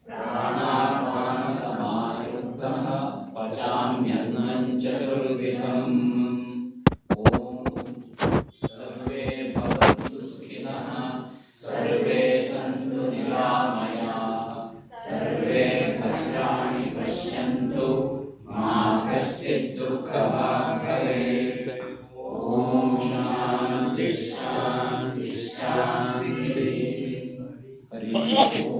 ಪ್ರಾಣಾಪಾನ ಸಮಾಯುಕ್ತಃ ಪಚಾಮ್ಯನ್ನಂ ಚತುರ್ವಿಧಂ. ಓಂ ಸರ್ವೇ ಭವಂತು ಸುಖಿನಃ, ಸರ್ವೇ ಸಂತು ನಿರಾಮಯಾಃ, ಸರ್ವೇ ಭದ್ರಾಣಿ ಪಶ್ಯन्तು ಮಾ ಕಶ್ಚಿತ್ ದುಃಖಭಾಗ್ ಭವೇತ್. ಓಂ ಶಾಂತಿ ಶಾಂತಿ ಶಾಂತಿ. ಹರಿ ಓಂ.